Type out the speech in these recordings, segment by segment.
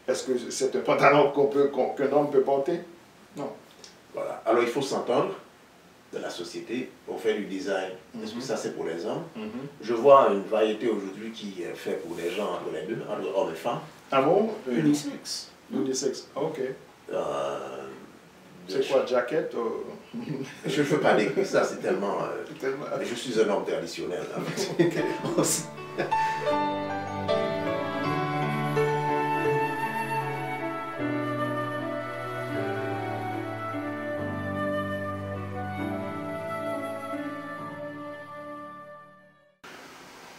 Est-ce que c'est un pantalon qu'un homme peut porter? Non. Voilà. Alors il faut s'entendre dans la société pour faire du design. Est-ce que ça c'est pour les hommes? Je vois une variété aujourd'hui qui est faite pour les gens entre les deux, entre hommes et femmes. Ah bon? Unisex. Unisex, ok. C'est Je quoi, jacket? ne veux pas décrire ça, c'est tellement... mais je suis un homme traditionnel.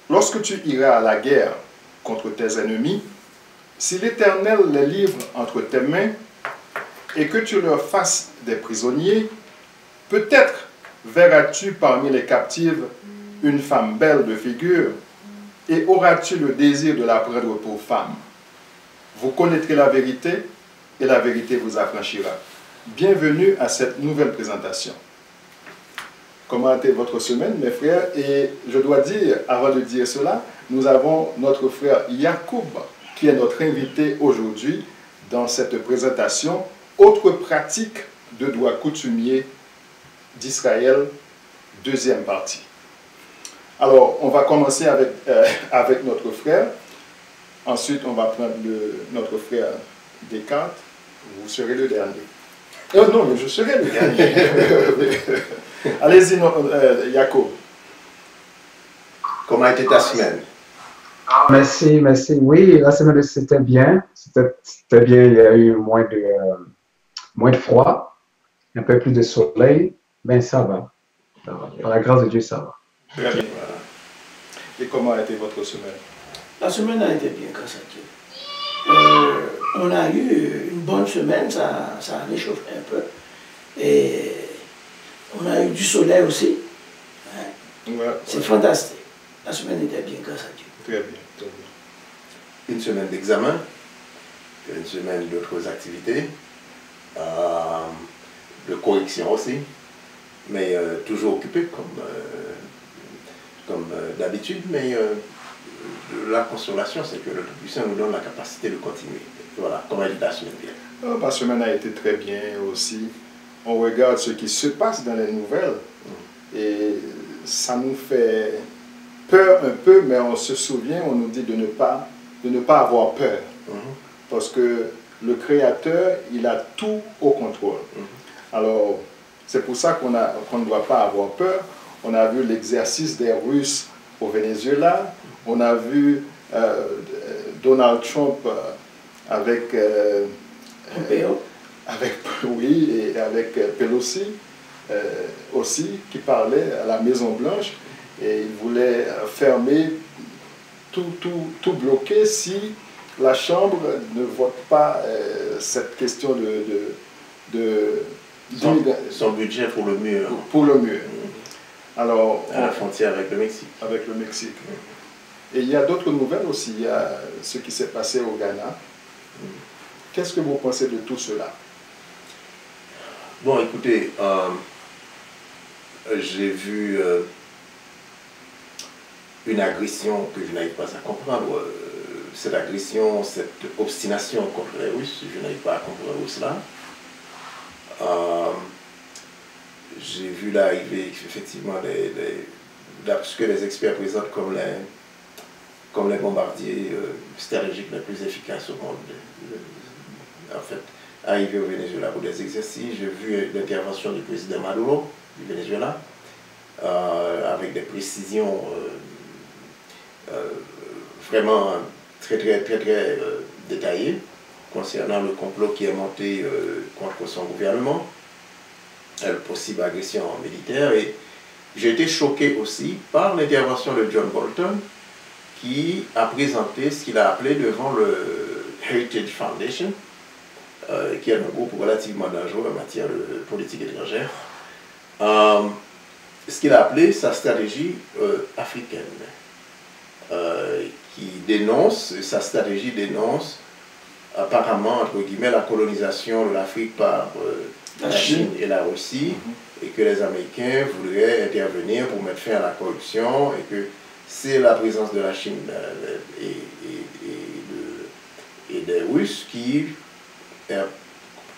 Lorsque tu iras à la guerre contre tes ennemis, si l'Éternel les livre entre tes mains et que tu leur fasses des prisonniers, peut-être verras-tu parmi les captives une femme belle de figure et auras-tu le désir de la prendre pour femme. Vous connaîtrez la vérité et la vérité vous affranchira. Bienvenue à cette nouvelle présentation. Comment était votre semaine, mes frères? Et je dois dire, avant de dire cela, nous avons notre frère Yacoub, qui est notre invité aujourd'hui dans cette présentation. Autre pratique de droit coutumier d'Israël, deuxième partie. Alors, on va commencer avec notre frère. Ensuite, on va prendre notre frère Descartes. Vous serez le dernier. Non, mais je serai le dernier. Allez-y, Yacoub. Comment a été ta semaine? Merci, merci. Oui, la semaine, c'était bien. C'était bien. Il y a eu moins de froid, un peu plus de soleil, mais ça va. Ça va. Par la grâce de Dieu, ça va. Très bien. Voilà. Et comment a été votre semaine? La semaine a été bien, grâce à Dieu. On a eu une bonne semaine, ça a réchauffé un peu. Et on a eu du soleil aussi. Hein. Ouais, c'est fantastique. La semaine était bien, grâce à Dieu. Très bien, très bien. Une semaine d'examen, une semaine d'autres activités, de correction aussi, mais toujours occupé comme d'habitude, mais la consolation, c'est que le Tout-Puissant nous donne la capacité de continuer. Voilà, comment est la semaine bien? Oh, ma semaine a été très bien aussi. On regarde ce qui se passe dans les nouvelles et ça nous fait peur un peu, mais on se souvient, on nous dit de ne pas avoir peur. Parce que le Créateur, il a tout au contrôle. Alors, c'est pour ça qu'on ne doit pas avoir peur. On a vu l'exercice des Russes au Venezuela. On a vu Donald Trump avec Pelosi aussi, qui parlait à la Maison Blanche. Et il voulait fermer, tout bloquer si la Chambre ne vote pas cette question son budget pour le mur. Pour le mur. Alors, à la frontière avec le Mexique. Avec le Mexique. Et il y a d'autres nouvelles aussi. Il y a ce qui s'est passé au Ghana. Qu'est-ce que vous pensez de tout cela? Bon, écoutez, j'ai vu une agression que je n'arrive pas à comprendre. Cette agression, cette obstination contre les Russes, je n'arrive pas à comprendre cela. J'ai vu l'arrivée, effectivement, ce que les experts présentent comme les bombardiers stratégiques les plus efficaces au monde. En fait, arrivé au Venezuela pour des exercices. J'ai vu l'intervention du président Maduro du Venezuela avec des précisions vraiment très détaillées concernant le complot qui est monté contre son gouvernement, la possible agression militaire. Et j'ai été choqué aussi par l'intervention de John Bolton, qui a présenté ce qu'il a appelé devant le Heritage Foundation, qui est un groupe relativement dangereux en matière de politique étrangère, ce qu'il a appelé sa stratégie africaine, qui dénonce, sa stratégie dénonce apparemment, entre guillemets, la colonisation de l'Afrique par la Chine et la Russie, et que les Américains voudraient intervenir pour mettre fin à la corruption, et que c'est la présence de la Chine et des Russes qui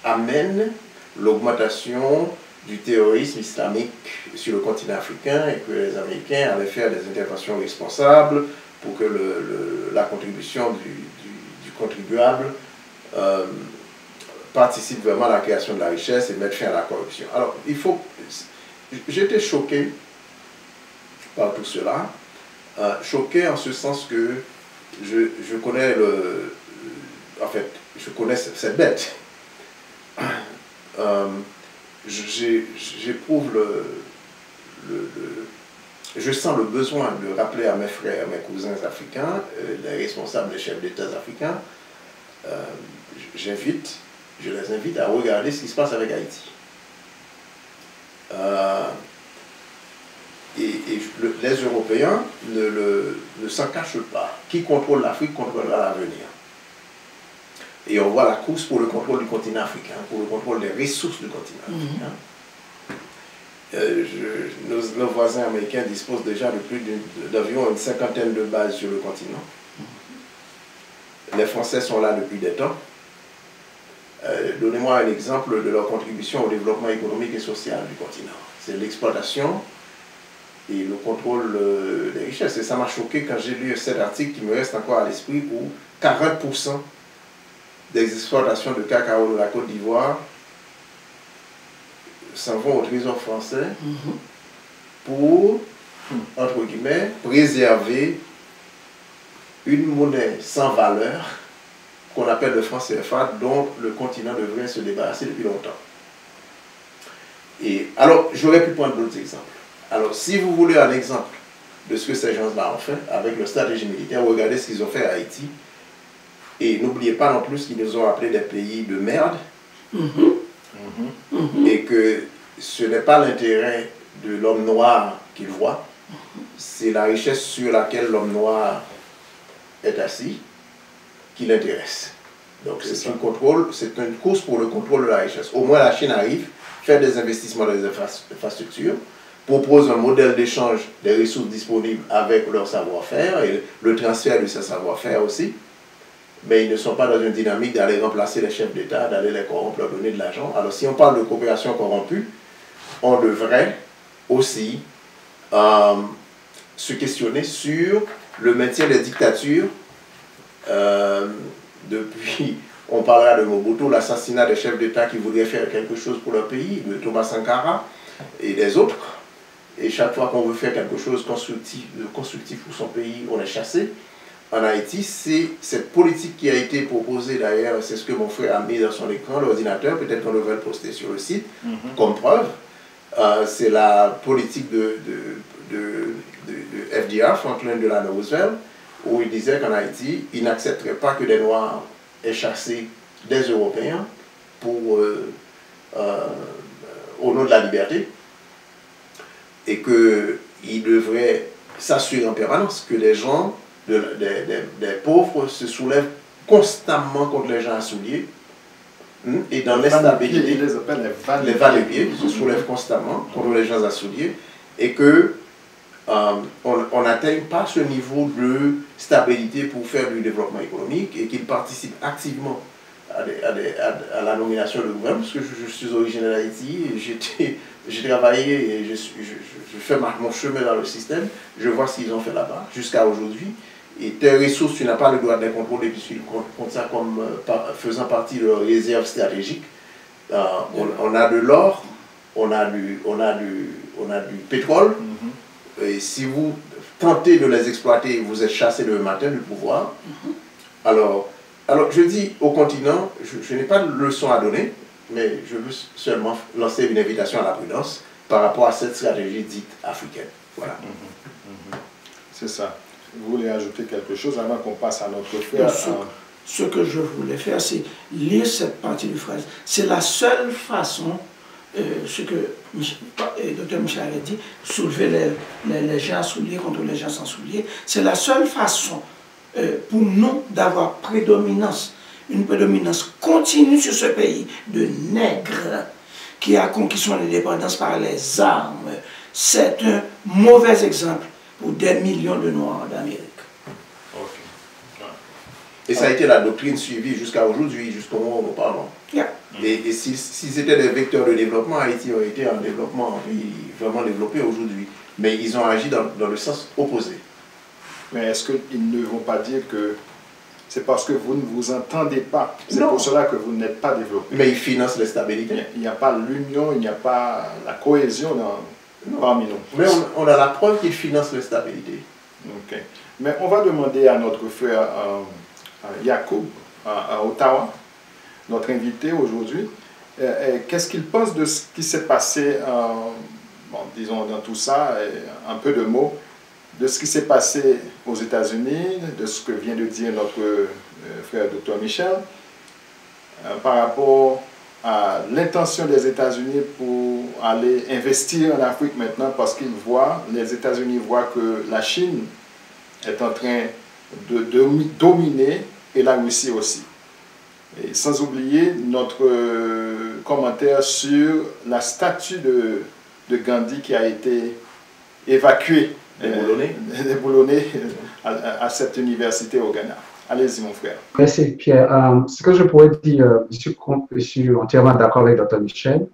amènent l'augmentation du terrorisme islamique sur le continent africain et que les Américains allaient faire des interventions responsables pour que la contribution du contribuable participe vraiment à la création de la richesse et mette fin à la corruption. Alors, j'étais choqué par tout cela, choqué en ce sens que je connais je connais cette bête. J'éprouve je sens le besoin de rappeler à mes frères, mes cousins africains, les responsables, les chefs d'État africains, je les invite à regarder ce qui se passe avec Haïti. Les Européens ne s'en cachent pas. Qui contrôle l'Afrique contrôlera l'avenir. Et on voit la course pour le contrôle du continent africain, pour le contrôle des ressources du continent africain. Nos voisins américains disposent déjà d'environ une cinquantaine de bases sur le continent. Les Français sont là depuis des temps. Donnez-moi un exemple de leur contribution au développement économique et social du continent. C'est l'exploitation et le contrôle des richesses. Et ça m'a choqué quand j'ai lu cet article qui me reste encore à l'esprit où 40% des exploitations de cacao de la Côte d'Ivoire s'en vont au trésor français pour, entre guillemets, préserver une monnaie sans valeur qu'on appelle le franc CFA, dont le continent devrait se débarrasser depuis longtemps. Et alors, j'aurais pu prendre d'autres exemples. Alors, si vous voulez un exemple de ce que ces gens-là ont fait avec leur stratégie militaire, regardez ce qu'ils ont fait à Haïti. Et n'oubliez pas non plus qu'ils nous ont appelés des pays de merde. Et que ce n'est pas l'intérêt de l'homme noir qu'ils voient, c'est la richesse sur laquelle l'homme noir est assis qui l'intéresse. Donc c'est une course pour le contrôle de la richesse. Au moins la Chine arrive, fait des investissements dans les infrastructures, propose un modèle d'échange des ressources disponibles avec leur savoir-faire et le transfert de ce savoir-faire aussi. Mais ils ne sont pas dans une dynamique d'aller remplacer les chefs d'État, d'aller les corrompre, leur donner de l'argent. Alors si on parle de coopération corrompue, on devrait aussi se questionner sur le maintien des dictatures. Depuis, on parlera de Mobutu, l'assassinat des chefs d'État qui voudraient faire quelque chose pour leur pays, de Thomas Sankara et des autres. Et chaque fois qu'on veut faire quelque chose de constructif pour son pays, on est chassé. En Haïti, c'est cette politique qui a été proposée d'ailleurs, c'est ce que mon frère a mis dans son écran, l'ordinateur, peut-être qu'on devrait le poster sur le site, comme preuve. C'est la politique de FDR, Franklin Delano Roosevelt, où il disait qu'en Haïti, il n'accepterait pas que des Noirs aient chassé des Européens au nom de la liberté, et qu'il devrait s'assurer en permanence que les gens, des pauvres, se soulèvent constamment contre les gens assouliés, et dans l'instabilité, les va-et-pieds se soulèvent constamment contre les gens assouliés, et que on n'atteigne pas ce niveau de stabilité pour faire du développement économique et qu'ils participent activement à la nomination de gouvernement, parce que je suis originaire d'Haïti, j'ai travaillé et je fais mon chemin dans le système, je vois ce qu'ils ont fait là-bas jusqu'à aujourd'hui. Et tes ressources, tu n'as pas le droit de les contrôler puisqu'ils comptent ça comme faisant partie de leurs réserves stratégiques. On a de l'or, on a du pétrole. Et si vous tentez de les exploiter, vous êtes chassé le matin du pouvoir. Alors je dis au continent, je n'ai pas de leçon à donner, mais je veux seulement lancer une invitation à la prudence par rapport à cette stratégie dite africaine. Voilà. C'est ça. Vous voulez ajouter quelque chose avant qu'on passe à notre frère? Ce que je voulais faire, c'est lire cette partie du phrase. C'est la seule façon, ce que Dr Michel a dit, soulever les gens souliers contre les gens sans souliers, c'est la seule façon pour nous d'avoir une prédominance continue sur ce pays de nègres qui a conquis son indépendance par les armes. C'est un mauvais exemple pour des millions de Noirs d'Amérique. Ok. Et ça a été la doctrine suivie jusqu'à aujourd'hui, jusqu'au moment où nous parlons. Yeah. Et s'ils étaient des vecteurs de développement, Haïti aurait été un développement vraiment développé aujourd'hui. Mais ils ont agi dans le sens opposé. Mais est-ce qu'ils ne vont pas dire que c'est parce que vous ne vous entendez pas, c'est pour cela que vous n'êtes pas développé? Mais ils financent l'instabilité. Il n'y a pas l'union, il n'y a pas la cohésion parmi nous. Mais on a la preuve qu'ils financent l'instabilité. Ok. Mais on va demander à notre frère Yacoub à Ottawa, notre invité aujourd'hui, qu'est-ce qu'il pense de ce qui s'est passé, bon, disons dans tout ça, un peu de mots, de ce qui s'est passé aux États-Unis, de ce que vient de dire notre frère Dr Michel, par rapport à l'intention des États-Unis pour aller investir en Afrique maintenant, parce qu'ils voient, les États-Unis voient que la Chine est en train de dominer, et la Russie aussi. Et sans oublier notre commentaire sur la statue de Gandhi qui a été évacuée, déboulonnée à cette université au Ghana. Allez-y, mon frère. Merci, Pierre. Ce que je pourrais dire, je suis entièrement d'accord avec Dr Michel.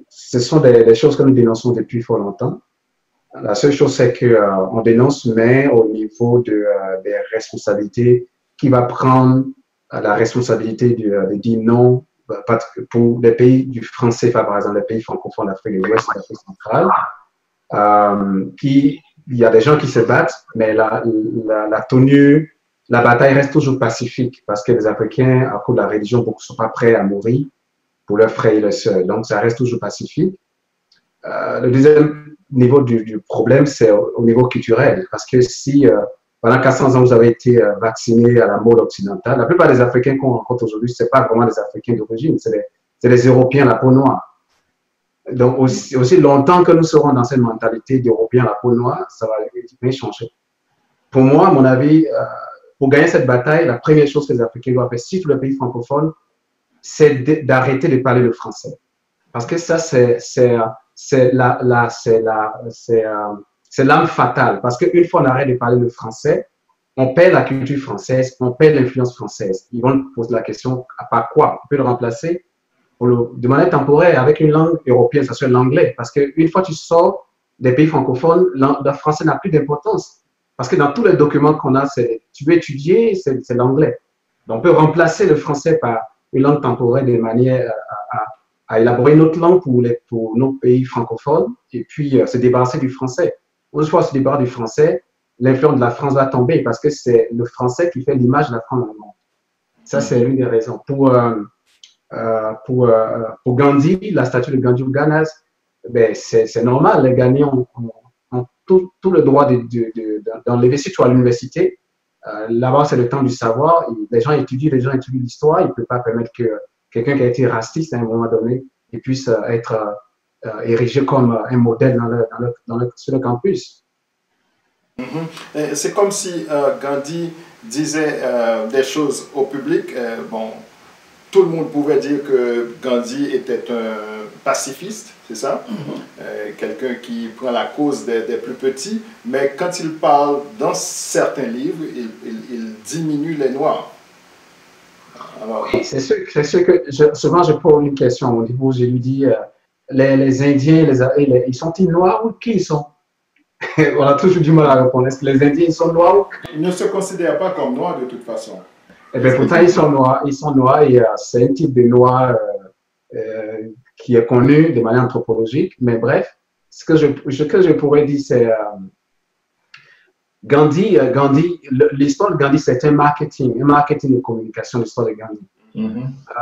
Ce sont des choses que nous dénonçons depuis fort longtemps. La seule chose, c'est qu'on dénonce, mais au niveau des responsabilités, qui va prendre la responsabilité de dire non pour les pays du franc CFA, par exemple, les pays francophones d'Afrique de l'Ouest, d'Afrique centrale. Il y a des gens qui se battent, mais la tenue, la bataille reste toujours pacifique parce que les Africains, à cause de la religion, beaucoup ne sont pas prêts à mourir pour leurs frères et leurs sœurs. Donc, ça reste toujours pacifique. Le deuxième niveau du problème, c'est au niveau culturel. Parce que si pendant 400 ans, vous avez été vacciné à la mode occidentale, la plupart des Africains qu'on rencontre aujourd'hui, ce n'est pas vraiment des Africains d'origine, c'est des Européens à la peau noire. Donc, aussi longtemps que nous serons dans cette mentalité d'Européens à la peau noire, ça va rien changer. Pour moi, à mon avis, pour gagner cette bataille, la première chose que les Africains doivent faire, surtout les pays francophones, c'est d'arrêter de parler le français. Parce que ça, c'est l'arme fatale. Parce qu'une fois on arrête de parler le français, on perd la culture française, on perd l'influence française. Ils vont poser la question, à part quoi? On peut le remplacer de manière temporaire avec une langue européenne, ça serait l'anglais. Parce qu'une fois que tu sors des pays francophones, le français n'a plus d'importance. Parce que dans tous les documents qu'on a, tu veux étudier, c'est l'anglais. Donc, on peut remplacer le français par une langue temporaire de manière à élaborer une autre langue pour nos pays francophones et puis se débarrasser du français. Une fois se débarrasser du français, l'influence de la France va tomber parce que c'est le français qui fait l'image de la France dans le monde. Ça, c'est l'une des raisons. Pour Gandhi, la statue de Gandhi au Ghana, ben, c'est normal. Les Ghanéens ont tout le droit d'enlever, surtout à l'université. Là-bas, c'est le temps du savoir. Les gens étudient l'histoire. Ils ne peuvent pas permettre que quelqu'un qui a été raciste à un moment donné puisse être érigé comme un modèle sur le campus. C'est comme si Gandhi disait des choses au public. Bon, tout le monde pouvait dire que Gandhi était un pacifiste, c'est ça? Quelqu'un qui prend la cause des plus petits, mais quand il parle dans certains livres, il diminue les Noirs. Alors, oui, c'est sûr que souvent je pose une question au niveau où je lui dis les Indiens, ils sont-ils noirs ou qui ils sont? On a toujours du mal à répondre. Est-ce que les Indiens ils sont noirs? Ils ne se considèrent pas comme noirs de toute façon. Eh bien, pourtant, ils sont noirs et c'est un type de noir qui est connu de manière anthropologique. Mais bref, ce que je pourrais dire, c'est Gandhi, l'histoire de Gandhi, c'est un marketing de communication, l'histoire de Gandhi.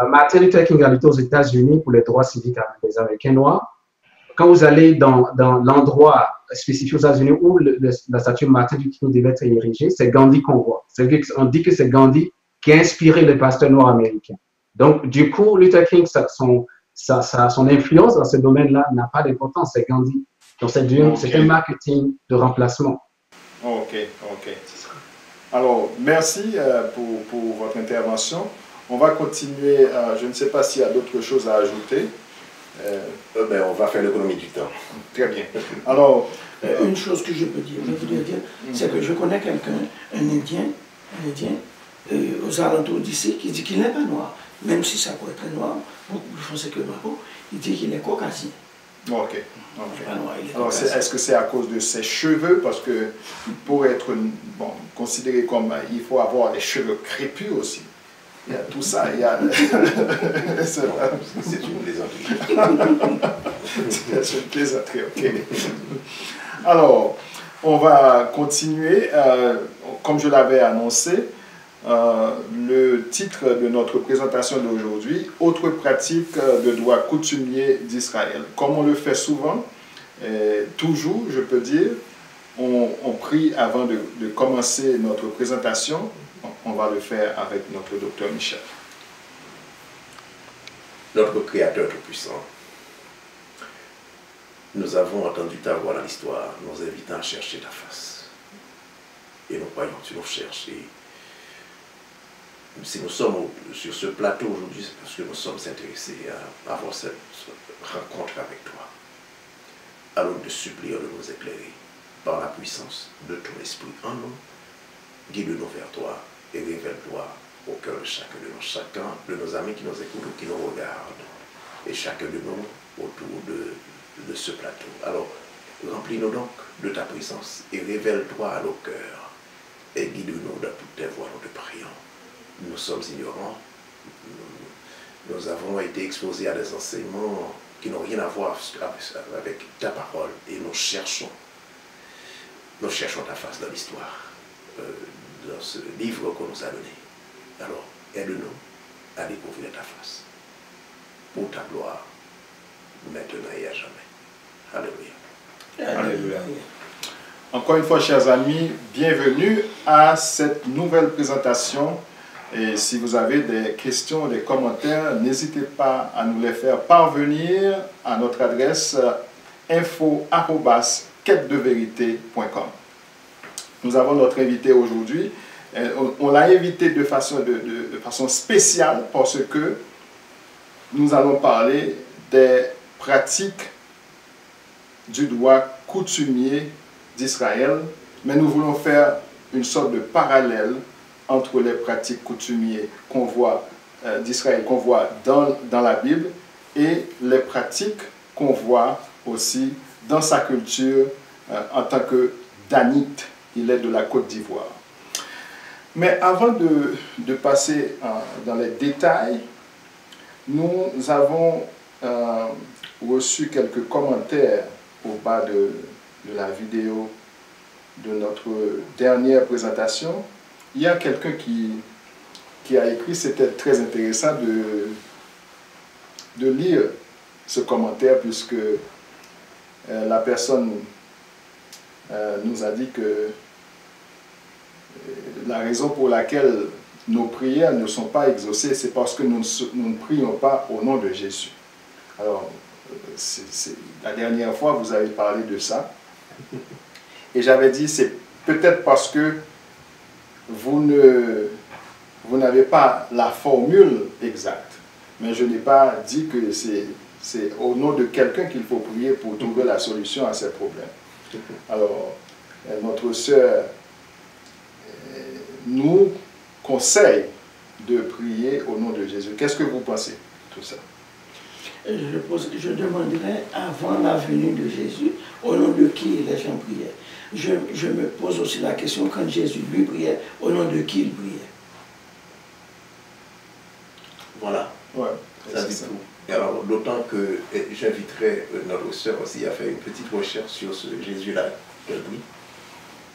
Martin Luther King a été aux États-Unis pour les droits civiques des Américains noirs. Quand vous allez dans l'endroit spécifique aux États-Unis où la statue de Martin Luther King devait être érigée, c'est Gandhi qu'on voit. On dit que c'est Gandhi qui a inspiré les pasteurs noirs américains. Donc, du coup, Luther King, son influence dans ce domaine-là n'a pas d'importance, c'est Gandhi. Donc, c'est un marketing de remplacement. Ok. Alors, merci pour votre intervention. On va continuer. Je ne sais pas s'il y a d'autres choses à ajouter. On va faire l'économie du temps. Très bien. Alors, une chose que je voudrais dire, c'est que je connais quelqu'un, un Indien, aux alentours d'ici, qui dit qu'il n'est pas noir. Même si ça peut être noir, beaucoup plus foncé que ma peau, il dit qu'il est caucasien. Ok. Pas noir, il est Alors, caucasien. est-ce que c'est à cause de ses cheveux? Parce que pour être considéré comme... Il faut avoir les cheveux crépus aussi. Il y a tout ça. Il y a... C'est une plaisanterie. C'est une plaisanterie, ok. Alors, on va continuer. Comme je l'avais annoncé, le titre de notre présentation d'aujourd'hui, « Autres pratiques de droit coutumier d'Israël ». Comme on le fait souvent, toujours, je peux dire, on prie avant de commencer notre présentation. On va le faire avec notre docteur Michel. Notre Créateur Tout-Puissant, nous avons entendu ta voix dans l'histoire, nous invitant à chercher ta face. Et nous croyons que tu nous cherches. Et si nous sommes sur ce plateau aujourd'hui, c'est parce que nous sommes intéressés à avoir cette rencontre avec toi. Alors nous te supplions de nous éclairer par la puissance de ton esprit en nous. Guide-nous vers toi et révèle-toi au cœur de chacun de nos amis qui nous écoutent ou qui nous regardent, et chacun de nous autour de ce plateau. Alors, remplis-nous donc de ta présence et révèle-toi à nos cœurs et guide-nous dans toutes tes voies, nous te prions. Nous sommes ignorants, nous avons été exposés à des enseignements qui n'ont rien à voir avec ta parole et nous cherchons ta face dans l'histoire, dans ce livre qu'on nous a donné. Alors, aide-nous à découvrir ta face pour ta gloire, maintenant et à jamais. Alléluia. Alléluia. Encore une fois, chers amis, bienvenue à cette nouvelle présentation. Et si vous avez des questions, des commentaires, n'hésitez pas à nous les faire parvenir à notre adresse info@quêtedevérité.com. Nous avons notre invité aujourd'hui. On l'a invité de façon spéciale parce que nous allons parler des pratiques du droit coutumier d'Israël, mais nous voulons faire une sorte de parallèle entre les pratiques coutumiers qu'on voit d'Israël, qu'on voit dans la Bible, et les pratiques qu'on voit aussi dans sa culture en tant que danite. Il est de la Côte d'Ivoire. Mais avant de passer dans les détails, nous avons reçu quelques commentaires au bas de la vidéo de notre dernière présentation. Il y a quelqu'un qui a écrit, c'était très intéressant de lire ce commentaire puisque la personne nous a dit que la raison pour laquelle nos prières ne sont pas exaucées, c'est parce que nous ne prions pas au nom de Jésus. Alors, la dernière fois, vous avez parlé de ça. Et j'avais dit, c'est peut-être parce que vous n'avez pas la formule exacte. Mais je n'ai pas dit que c'est au nom de quelqu'un qu'il faut prier pour trouver la solution à ces problèmes. Alors, notre sœur nous conseille de prier au nom de Jésus. Qu'est-ce que vous pensez de tout ça? Je demanderais, avant la venue de Jésus, au nom de qui les gens priaient. Je me pose aussi la question, quand Jésus lui priait, au nom de qui il priait. Voilà. Ouais, ça dit tout. Et alors, d'autant que j'inviterai notre sœur aussi à faire une petite recherche sur ce Jésus-là qu'elle prie,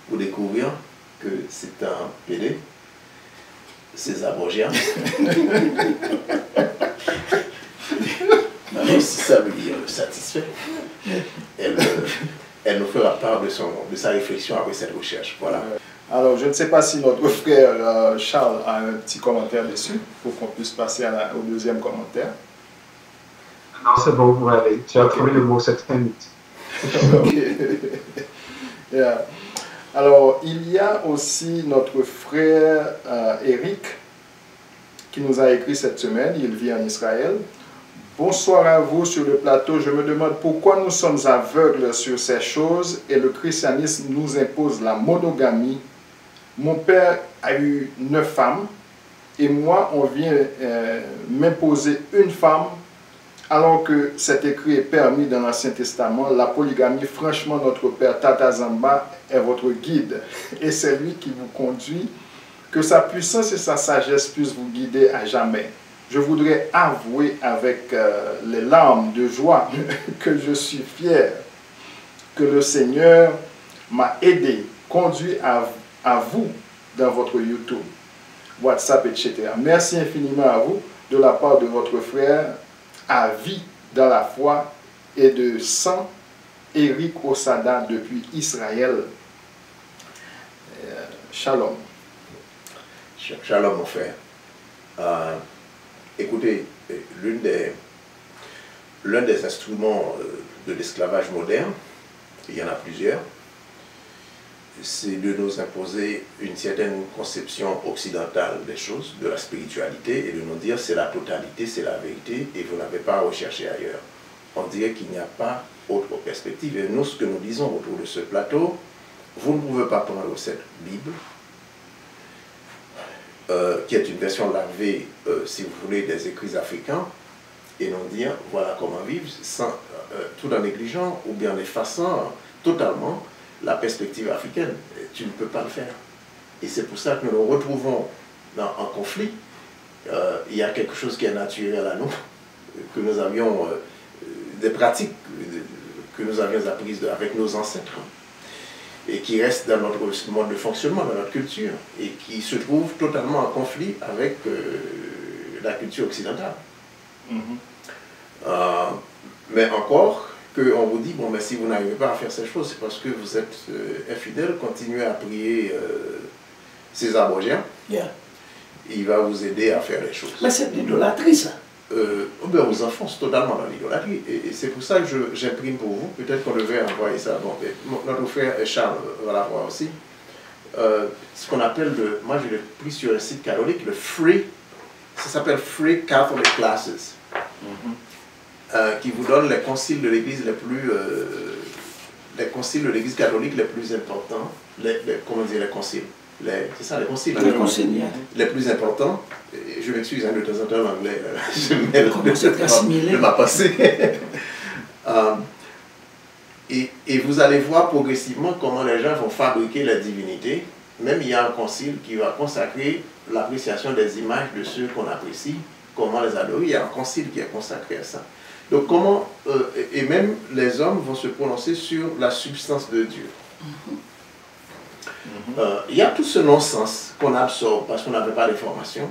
pour découvrir que c'est un PD, César Borgia. Mais si ça veut dire satisfait, elle nous fera part de sa réflexion après cette recherche. Voilà. Alors, je ne sais pas si notre frère Charles a un petit commentaire dessus, pour qu'on puisse passer au deuxième commentaire. Non, c'est bon, vous allez. Tu as trouvé le mot cette minute. Yeah. Alors, il y a aussi notre frère Eric qui nous a écrit cette semaine. Il vit en Israël. Bonsoir à vous sur le plateau. Je me demande pourquoi nous sommes aveugles sur ces choses et le christianisme nous impose la monogamie. Mon père a eu 9 femmes et moi, on vient m'imposer une femme, alors que cet écrit est permis dans l'Ancien Testament. La polygamie, franchement, notre Père Tata Zamba est votre guide, et c'est lui qui vous conduit. Que sa puissance et sa sagesse puissent vous guider à jamais. Je voudrais avouer avec les larmes de joie que je suis fier que le Seigneur m'a aidé, conduit à vous dans votre YouTube, WhatsApp, etc. Merci infiniment à vous de la part de votre frère à vie dans la foi et de sang Eric Osada depuis Israël. Shalom. Shalom, mon frère. Écoutez, l'un des instruments de l'esclavage moderne, il y en a plusieurs, c'est de nous imposer une certaine conception occidentale des choses, de la spiritualité, et de nous dire c'est la totalité, c'est la vérité, et vous n'avez pas à rechercher ailleurs. On dirait qu'il n'y a pas autre perspective. Et nous, ce que nous disons autour de ce plateau, vous ne pouvez pas prendre cette Bible, qui est une version larvée, si vous voulez, des écrits africains, et nous dire voilà comment vivre, sans, tout en négligeant ou bien en effaçant totalement la perspective africaine. Tu ne peux pas le faire. Et c'est pour ça que nous nous retrouvons en conflit. Il y a quelque chose qui est naturel à nous, que nous avions, des pratiques que nous avions apprises avec nos ancêtres, et qui reste dans notre mode de fonctionnement, dans notre culture, et qui se trouve totalement en conflit avec la culture occidentale. Mais encore, qu'on vous dit, bon, mais si vous n'arrivez pas à faire ces choses, c'est parce que vous êtes infidèle, continuez à prier César Borgia. Il va vous aider à faire les choses. Mais c'est de l'idolâtrie, ça. Ben, on vous enfonce totalement dans l'idolâtrie. Et c'est pour ça que j'imprime pour vous. Peut-être qu'on devrait envoyer ça. Bon, notre frère Charles va l'avoir aussi. Ce qu'on appelle, moi je l'ai pris sur un site catholique, le Free, ça s'appelle Free Catholic Classes, qui vous donne les conciles de l'Église les conciles de l'Église catholique les plus importants, comment dire les conciles, c'est ça, les conciles, les plus importants. Je m'excuse de temps en temps l'anglais, je mets de ma passée. Et vous allez voir progressivement comment les gens vont fabriquer la divinité. Même il y a un concile qui va consacrer l'appréciation des images de ceux qu'on apprécie, comment les adorer. Il y a un concile qui est consacré à ça. Donc comment, et même les hommes vont se prononcer sur la substance de Dieu. Il y a tout ce non-sens qu'on absorbe parce qu'on n'avait pas d'information.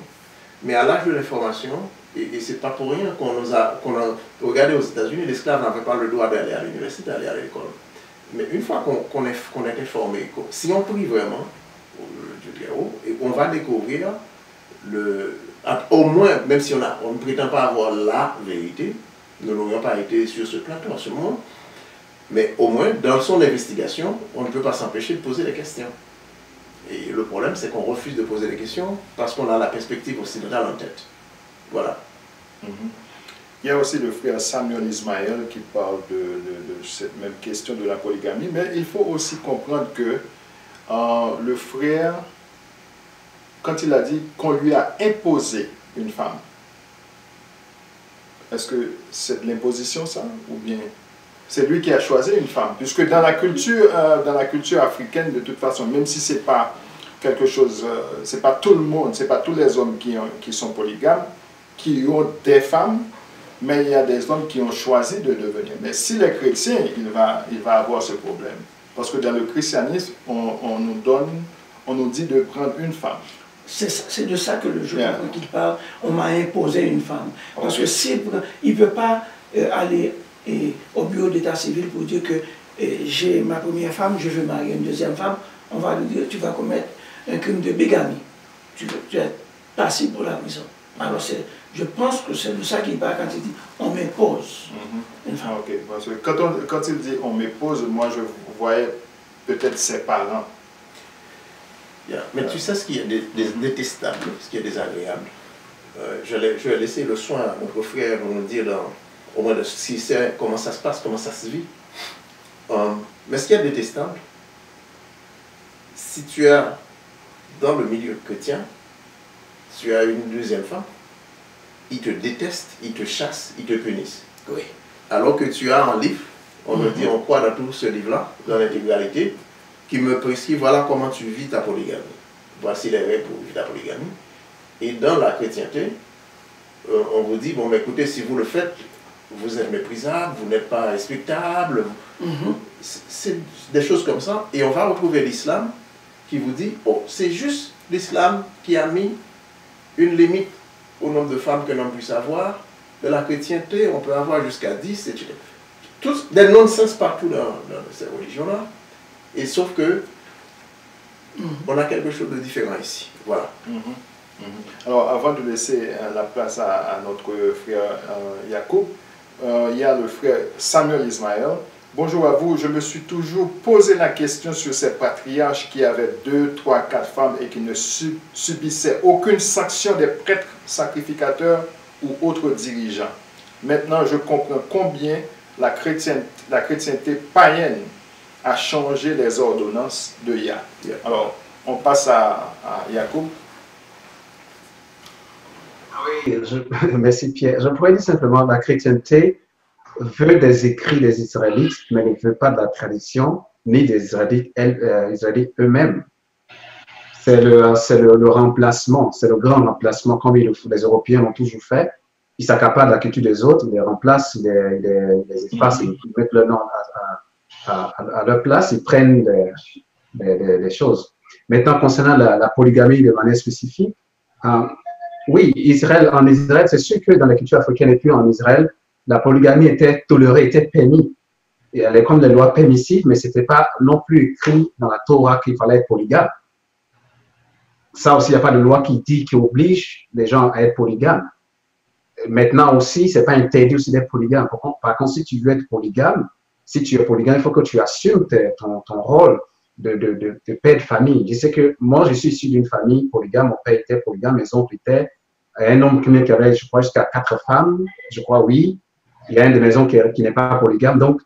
Mais à l'âge de l'information, et c'est pas pour rien qu'on a regardé aux États-Unis, l'esclave n'avait pas le droit d'aller à l'université, d'aller à l'école. Mais une fois qu'on est informé, si on prie vraiment, on va découvrir, au moins, même si on ne prétend pas avoir la vérité, nous n'aurions pas été sur ce plateau en ce moment, mais au moins, dans son investigation, on ne peut pas s'empêcher de poser des questions. Et le problème, c'est qu'on refuse de poser des questions parce qu'on a la perspective occidentale en tête. Voilà. Il y a aussi le frère Samuel Ismaël qui parle de cette même question de la polygamie, mais il faut aussi comprendre que le frère, quand il a dit qu'on lui a imposé une femme, est-ce que c'est de l'imposition ça, ou bien c'est lui qui a choisi une femme? Puisque dans la culture africaine, de toute façon, même si c'est pas quelque chose, c'est pas tout le monde, c'est pas tous les hommes qui sont polygames, qui ont des femmes, mais il y a des hommes qui ont choisi de devenir. Mais si les chrétiens, il va avoir ce problème. Parce que dans le christianisme, on nous dit de prendre une femme. C'est de ça que le jour qu'il parle, on m'a imposé une femme. Parce que s'il ne peut pas aller au bureau d'état civil pour dire que j'ai ma première femme, je veux marier une deuxième femme, on va lui dire tu vas commettre un crime de bigamie. Tu es passible pour la prison. Alors je pense que c'est de ça qu'il parle quand il dit on m'impose une femme. Ok, parce que quand il dit on m'épose, moi je voyais peut-être ses parents. Mais tu sais ce qui est détestable, ce qui est désagréable. Je vais laisser le soin à notre frère de nous dire au moins si c'est comment ça se passe, comment ça se vit. Mais ce qui est détestable, si tu es dans le milieu chrétien, tu as une deuxième femme, ils te détestent, ils te chassent, ils te punissent. Oui. Alors que tu as un livre, on me dit, on croit dans tout ce livre-là, dans l'intégralité, qui me prescrit, voilà comment tu vis ta polygamie. Voici les règles pour vivre ta polygamie. Et dans la chrétienté, on vous dit, bon, mais écoutez, si vous le faites, vous êtes méprisable, vous n'êtes pas respectable. C'est des choses comme ça. Et on va retrouver l'islam qui vous dit, oh, c'est juste l'islam qui a mis une limite au nombre de femmes qu'un homme puisse avoir. De la chrétienté, on peut avoir jusqu'à 10, etc. Tous des non-sens partout dans ces religions-là. Et sauf que on a quelque chose de différent ici. Voilà. Alors, avant de laisser la place à notre frère Yacoub, il y a le frère Samuel Ismaël. Bonjour à vous. Je me suis toujours posé la question sur ces patriarches qui avaient 2, 3, 4 femmes et qui ne subissaient aucune sanction des prêtres, sacrificateurs ou autres dirigeants. Maintenant, je comprends combien la chrétienté païenne a changé les ordonnances de Yah. Alors, on passe à Yacoub. Oui, merci Pierre. Je pourrais dire simplement la chrétienté veut des écrits des Israélites, mais ne veut pas de la tradition, ni des Israélites eux-mêmes. C'est le remplacement, c'est le grand remplacement, comme les Européens l'ont toujours fait. Ils s'accaparent de la culture des autres, ils les remplacent, ils les effacent, ils mettent le nom à leur place, ils prennent des choses. Maintenant, concernant la polygamie de manière spécifique, oui, en Israël, c'est sûr que dans la culture africaine et puis en Israël, la polygamie était tolérée, était permise. Et elle est comme des lois permissives, mais ce n'était pas non plus écrit dans la Torah qu'il fallait être polygame. Ça aussi, il n'y a pas de loi qui oblige les gens à être polygames. Maintenant aussi, ce n'est pas interdit aussi d'être polygame. Par contre, si tu veux être polygame, si tu es polygame, il faut que tu assumes ton rôle de père de famille. Je sais que moi, je suis issu d'une famille polygame. Mon père était polygame, mes oncles étaient un homme qui avait, je crois, jusqu'à 4 femmes. Je crois, oui. Il y a un de mes oncles qui n'est pas polygame. Donc,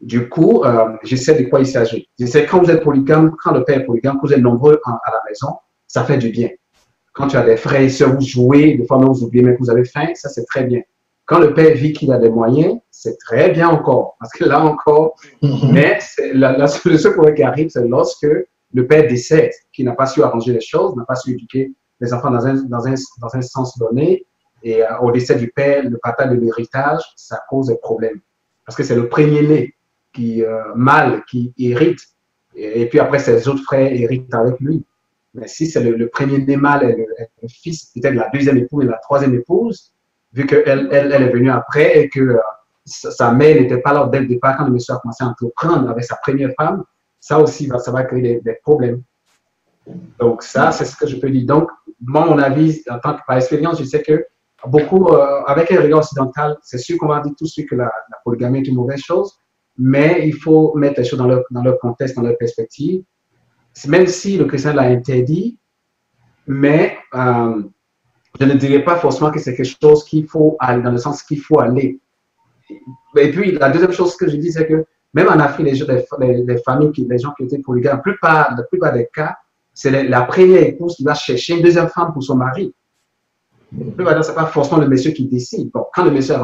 du coup, je sais de quoi il s'agit. Je sais que quand vous êtes polygame, quand le père est polygame, que vous êtes nombreux à la maison, ça fait du bien. Quand tu as des frères et sœurs, vous jouez, des fois, même vous oubliez même que vous avez faim, ça, c'est très bien. Quand le père vit qu'il a des moyens, c'est très bien encore. Parce que là encore, mais le seul problème qui arrive, c'est lorsque le père décède, qui n'a pas su arranger les choses, n'a pas su éduquer les enfants dans un sens donné. Et au décès du père, le partage de l'héritage, ça cause des problèmes. Parce que c'est le premier-né mâle qui hérite. Et puis après, ses autres frères héritent avec lui. Mais si c'est le premier-né mâle et le fils, peut-être la deuxième épouse et la troisième épouse, vu qu'elle est venue après et que sa mère n'était pas là dès le départ quand le monsieur a commencé à entreprendre avec sa première femme, ça aussi, ça va créer des problèmes. Donc ça, c'est ce que je peux dire. Donc, moi, mon avis, en tant que par expérience, je sais que beaucoup, avec un regard occidental, c'est sûr qu'on va dire tout de suite que la polygamie est une mauvaise chose, mais il faut mettre les choses dans leur contexte, dans leur perspective. Même si le chrétien l'a interdit, mais je ne dirais pas forcément que c'est quelque chose qu'il faut aller, dans le sens qu'il faut aller. Et puis, la deuxième chose que je dis, c'est que même en Afrique, les familles, les gens qui étaient polygames, la plupart des cas, c'est la première épouse qui va chercher une deuxième femme pour son mari. Ce n'est pas forcément le monsieur qui décide. Bon, quand le monsieur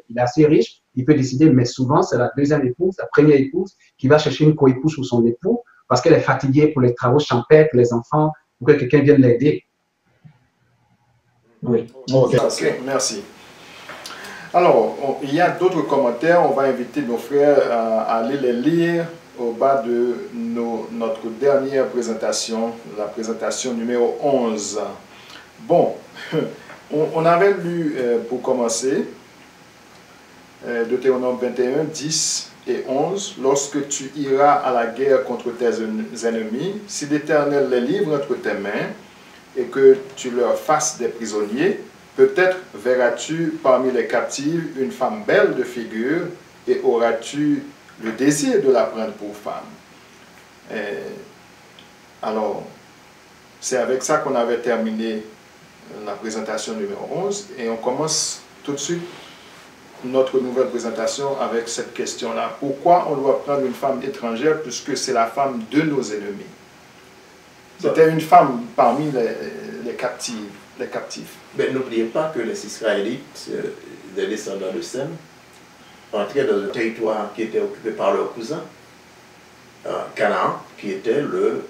il est assez riche, il peut décider, mais souvent, c'est la deuxième épouse, la première épouse, qui va chercher une co-épouse pour son époux, parce qu'elle est fatiguée pour les travaux champêtres, les enfants, pour que quelqu'un vienne l'aider. Oui. Okay, merci. Alors, il y a d'autres commentaires. On va inviter nos frères à aller les lire au bas de notre dernière présentation, la présentation numéro 11. Bon, on avait lu, pour commencer, Deutéronome 21, 10 et 11. Lorsque tu iras à la guerre contre tes ennemis, si l'Éternel les livre entre tes mains, et que tu leur fasses des prisonniers, peut-être verras-tu parmi les captives une femme belle de figure et auras-tu le désir de la prendre pour femme. Alors, c'est avec ça qu'on avait terminé la présentation numéro 11 et on commence tout de suite notre nouvelle présentation avec cette question-là. Pourquoi on doit prendre une femme étrangère puisque c'est la femme de nos ennemis? C'était une femme parmi les captives. les captifs. Mais n'oubliez pas que les Israélites, les descendants de Sem, entraient dans un territoire qui était occupé par leur cousin, Canaan, qui était le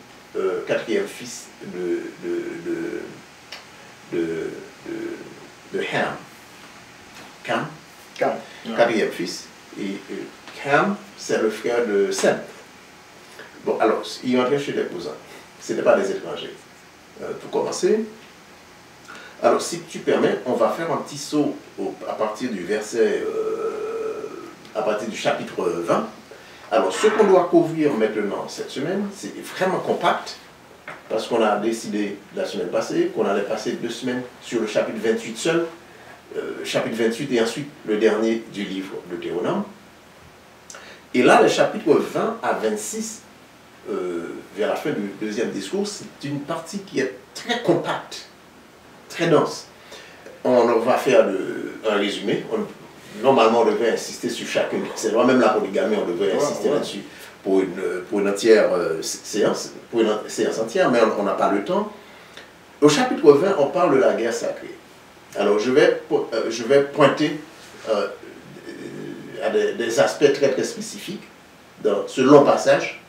quatrième fils de Ham. Cam, quatrième fils. Et Ham, c'est le frère de Sem. Bon, alors, ils entraient chez les cousins. Ce n'étaient pas des étrangers. Pour commencer, alors si tu permets, on va faire un petit saut à partir du verset, à partir du chapitre 20. Alors, ce qu'on doit couvrir maintenant cette semaine, c'est vraiment compact, parce qu'on a décidé la semaine passée qu'on allait passer 2 semaines sur le chapitre 28 seul, chapitre 28 et ensuite le dernier du livre de Théonome. Et là, le chapitre 20 à 26, vers la fin du deuxième discours, c'est une partie qui est très compacte, très dense. On va faire un résumé. Normalement, on devait insister sur chacune. C'est même la polygamie, on devrait insister là-dessus pour une entière séance, pour une séance entière, mais on n'a pas le temps. Au chapitre 20, on parle de la guerre sacrée. Alors, je vais pointer à des aspects très très spécifiques dans ce long passage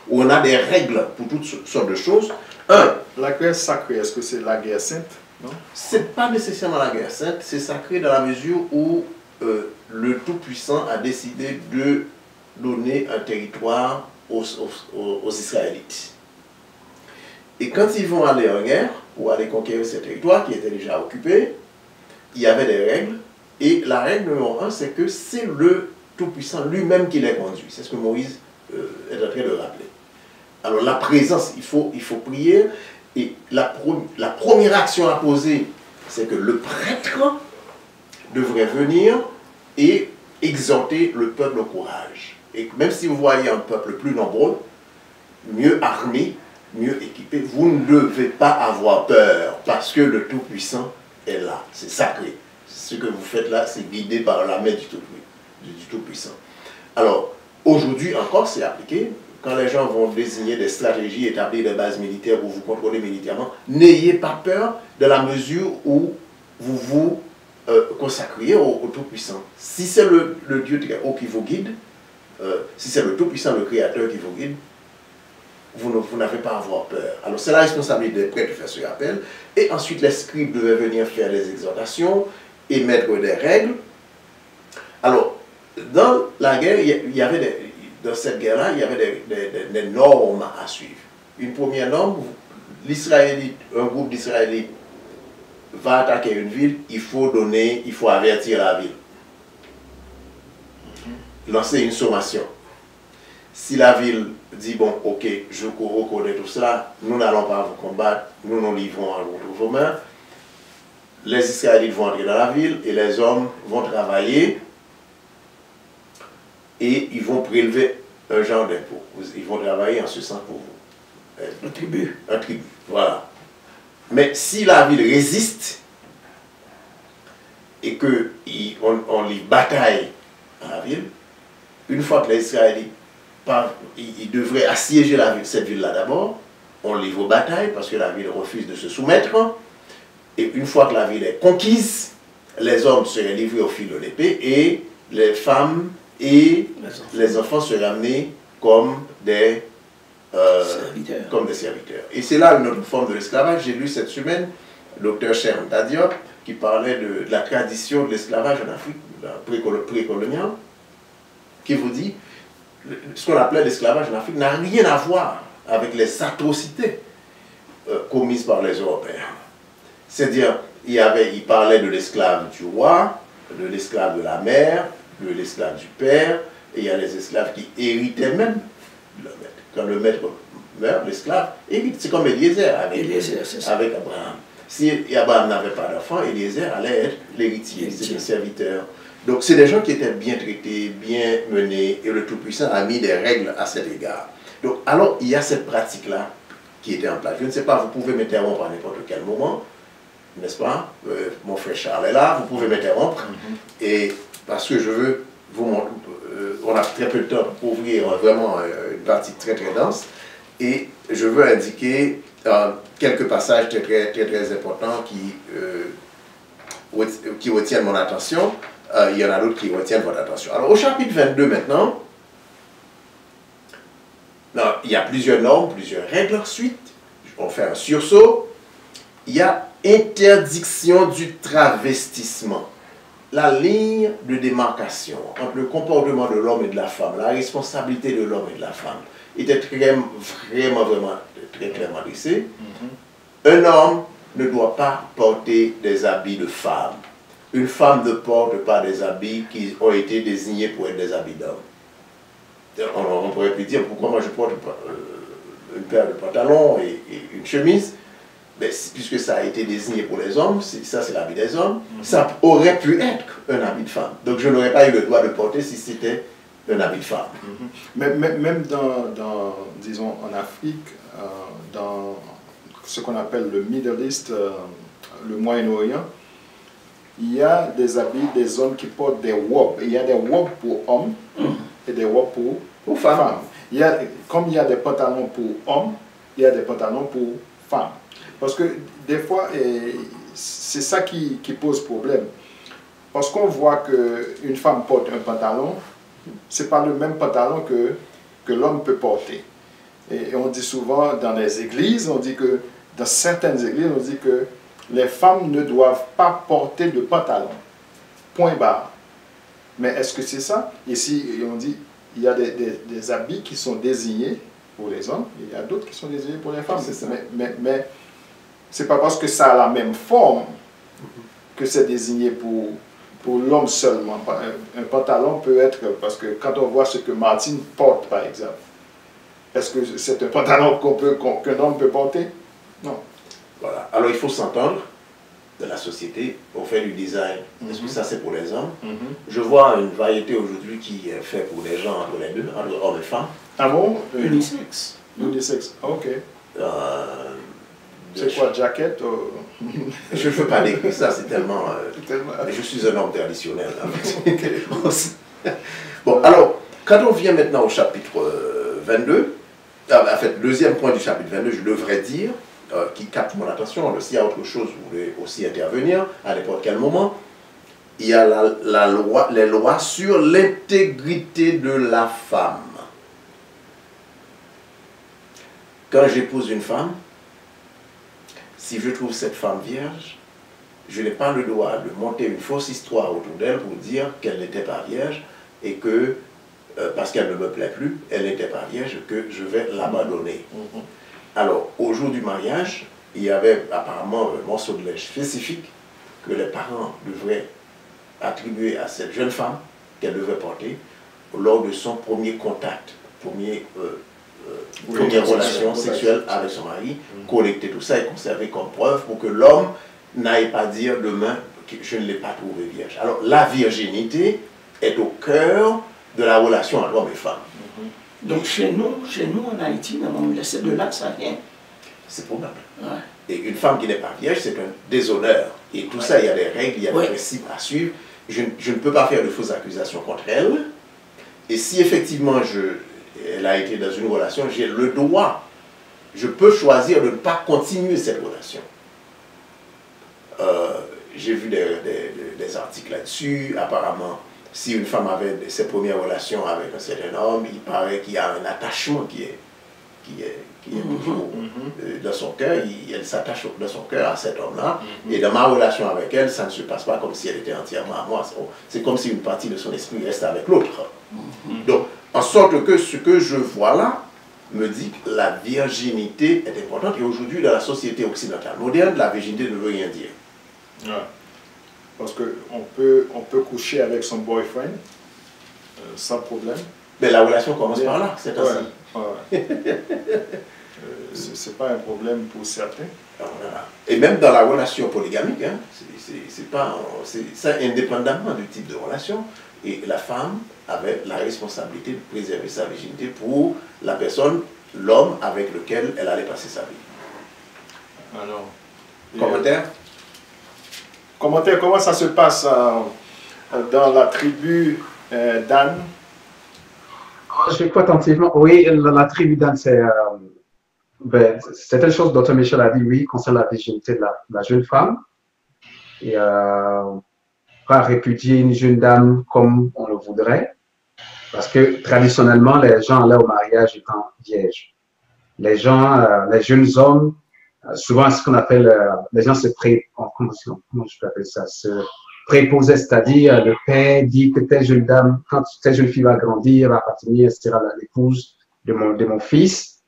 où on a des règles pour toutes sortes de choses. La guerre sacrée, est-ce que c'est la guerre sainte? Non? C'est pas nécessairement la guerre sainte, c'est sacré dans la mesure où le Tout-Puissant a décidé de donner un territoire aux Israélites. Et quand ils vont aller en guerre, pour aller conquérir ce territoire qui était déjà occupé, il y avait des règles. Et la règle numéro 1, c'est que c'est le Tout-Puissant lui-même qui les conduit. C'est ce que Moïse est en train de rappeler. Alors la présence, il faut prier. Et la première action à poser, c'est que le prêtre devrait venir et exhorter le peuple au courage. Et même si vous voyez un peuple plus nombreux, mieux armé, mieux équipé, vous ne devez pas avoir peur parce que le Tout-Puissant est là. C'est sacré. Ce que vous faites là, c'est guidé par la main du Tout-Puissant. Alors, aujourd'hui encore, c'est appliqué. Quand les gens vont désigner des stratégies, établir des bases militaires pour vous contrôler militairement, n'ayez pas peur de la mesure où vous vous consacriez au Tout-Puissant. Si c'est le Dieu très haut qui vous guide, si c'est le Tout-Puissant, le Créateur qui vous guide, vous n'avez pas à avoir peur. Alors c'est la responsabilité des prêtres de faire ce rappel. Et ensuite les scribes devaient venir faire des exhortations, émettre des règles. Alors, dans la guerre, dans cette guerre-là, il y avait des normes à suivre. Une première norme, un groupe d'Israélites va attaquer une ville, il faut avertir la ville. Lancer une sommation. Si la ville dit, bon, ok, je reconnais tout cela, nous n'allons pas vous combattre, nous nous livrons entre vos mains, les Israélites vont entrer dans la ville et les hommes vont travailler et ils vont prélever un genre d'impôt. Ils vont travailler en ce sens pour vous. Un tribut. Un tribut, voilà. Mais si la ville résiste et qu'on livre bataille à la ville, une fois que les Israélites ils devraient assiéger cette ville-là d'abord, on livre bataille parce que la ville refuse de se soumettre. Et une fois que la ville est conquise, les hommes seraient livrés au fil de l'épée et les femmes et les enfants seraient amenés comme des serviteurs. Et c'est là une autre forme de l'esclavage. J'ai lu cette semaine le Dr Shem Diop qui parlait de la tradition de l'esclavage en Afrique précoloniale, qui vous dit ce qu'on appelait l'esclavage en Afrique n'a rien à voir avec les atrocités commises par les Européens. C'est-à-dire, il parlait de l'esclave du roi, de l'esclave de la mère, de l'esclave du père, et il y a les esclaves qui héritaient même de leur maître. Quand le maître meurt, l'esclave hérite. C'est comme Eliezer avec Abraham. Si Abraham n'avait pas d'enfant, Eliezer allait être l'héritier, c'est un serviteur. Donc c'est des gens qui étaient bien traités, bien menés, et le Tout-Puissant a mis des règles à cet égard. Donc alors il y a cette pratique-là qui était en place. Je ne sais pas, vous pouvez m'interrompre à n'importe quel moment, n'est-ce pas? Mon frère Charles est là, vous pouvez m'interrompre, et parce que je veux vous montrer, on a très peu de temps pour ouvrir vraiment une partie très très dense, et je veux indiquer quelques passages très importants qui retiennent mon attention. Il y en a d'autres qui retiennent votre attention. Alors, au chapitre 22 maintenant, non, il y a plusieurs normes, plusieurs règles ensuite. On fait un sursaut. Il y a interdiction du travestissement. La ligne de démarcation entre le comportement de l'homme et de la femme, la responsabilité de l'homme et de la femme, était vraiment très clairement dressée. Un homme ne doit pas porter des habits de femme. Une femme ne porte pas des habits qui ont été désignés pour être des habits d'homme. On pourrait plus dire pourquoi moi je porte une paire de pantalons et une chemise. Mais puisque ça a été désigné pour les hommes, ça c'est l'habit des hommes, ça aurait pu être un habit de femme. Donc je n'aurais pas eu le droit de porter si c'était un habit de femme. Même disons, en Afrique, dans ce qu'on appelle le Middle East, le Moyen-Orient, il y a des habits des hommes qui portent des robes. Il y a des robes pour hommes et des robes pour femmes. Comme il y a des pantalons pour hommes, il y a des pantalons pour femmes. Parce que des fois, c'est ça qui pose problème. Parce qu'on voit qu'une femme porte un pantalon, ce n'est pas le même pantalon que l'homme peut porter. Et on dit souvent dans les églises, on dit que dans certaines églises, on dit que les femmes ne doivent pas porter de pantalon. Point barre. Mais est-ce que c'est ça? Ici, on dit il y a des habits qui sont désignés pour les hommes, et il y a d'autres qui sont désignés pour les femmes. Mais ce n'est pas parce que ça a la même forme que c'est désigné pour l'homme seulement. Un pantalon peut être, parce que quand on voit ce que Martine porte, par exemple, est-ce que c'est un pantalon qu'un homme peut porter? Non. Voilà. Alors il faut s'entendre de la société au fait du design. Est-ce que ça c'est pour les hommes? Je vois une variété aujourd'hui qui est faite pour les gens entre les deux, entre hommes et femmes. Ah bon? Unisex. Unisex, ok. C'est Je quoi, jacket? ne veux pas décrire ça, c'est tellement... mais je suis un homme traditionnel. Bon, alors, quand on vient maintenant au chapitre 22, en fait, deuxième point du chapitre 22, je devrais dire, qui capte mon attention, s'il y a autre chose, vous voulez aussi intervenir à n'importe quel moment, il y a les lois sur l'intégrité de la femme. Quand j'épouse une femme, si je trouve cette femme vierge, je n'ai pas le droit de monter une fausse histoire autour d'elle pour dire qu'elle n'était pas vierge et que, parce qu'elle ne me plaît plus, elle n'était pas vierge, que je vais l'abandonner. Alors, au jour du mariage, il y avait apparemment un morceau de lait spécifique que les parents devraient attribuer à cette jeune femme qu'elle devait porter lors de son premier contact, première relation sexuelle avec son mari, collecter tout ça et conserver comme preuve pour que l'homme n'aille pas dire demain que je ne l'ai pas trouvé vierge. Alors la virginité est au cœur de la relation entre homme et femme. Donc chez nous en Haïti, on laisse de là, ça vient. C'est probable. Ouais. Et une femme qui n'est pas vierge, c'est un déshonneur. Et tout ça, il y a des règles, il y a des principes à suivre. Je ne peux pas faire de fausses accusations contre elle. Et si effectivement elle a été dans une relation, j'ai le droit, je peux choisir de ne pas continuer cette relation. J'ai vu des articles là-dessus. Apparemment, si une femme avait ses premières relations avec un certain homme, il paraît qu'il y a un attachement qui est toujours dans son cœur, elle s'attache dans son cœur à cet homme-là. Et dans ma relation avec elle, ça ne se passe pas comme si elle était entièrement à moi. C'est comme si une partie de son esprit reste avec l'autre. Donc, en sorte que ce que je vois là me dit que la virginité est importante. Et aujourd'hui, dans la société occidentale moderne, la virginité ne veut rien dire. Ouais. Parce qu'on peut coucher avec son boyfriend sans problème. Mais la relation commence par là, c'est ainsi. C'est pas un problème pour certains. Voilà. Et même dans la relation polygamique, hein, c'est indépendamment du type de relation. Et la femme avait la responsabilité de préserver sa virginité pour la personne, l'homme avec lequel elle allait passer sa vie. Alors, Commentaire? Comment ça se passe dans la tribu d'Anne? J'écoute attentivement. Oui, la tribu d'Anne, c'est Ben, c'est une chose dont Michel a dit, oui, concernant la virginité de la jeune femme. Et pas répudier une jeune dame comme on le voudrait. Parce que traditionnellement, les gens allaient au mariage étant vierges. Les gens, les jeunes hommes, souvent ce qu'on appelle, les gens se comment je peux appeler ça, se préposaient, c'est-à-dire le père dit que telle jeune dame, quand telle jeune fille va grandir, va appartenir, etc., à l'épouse de mon fils.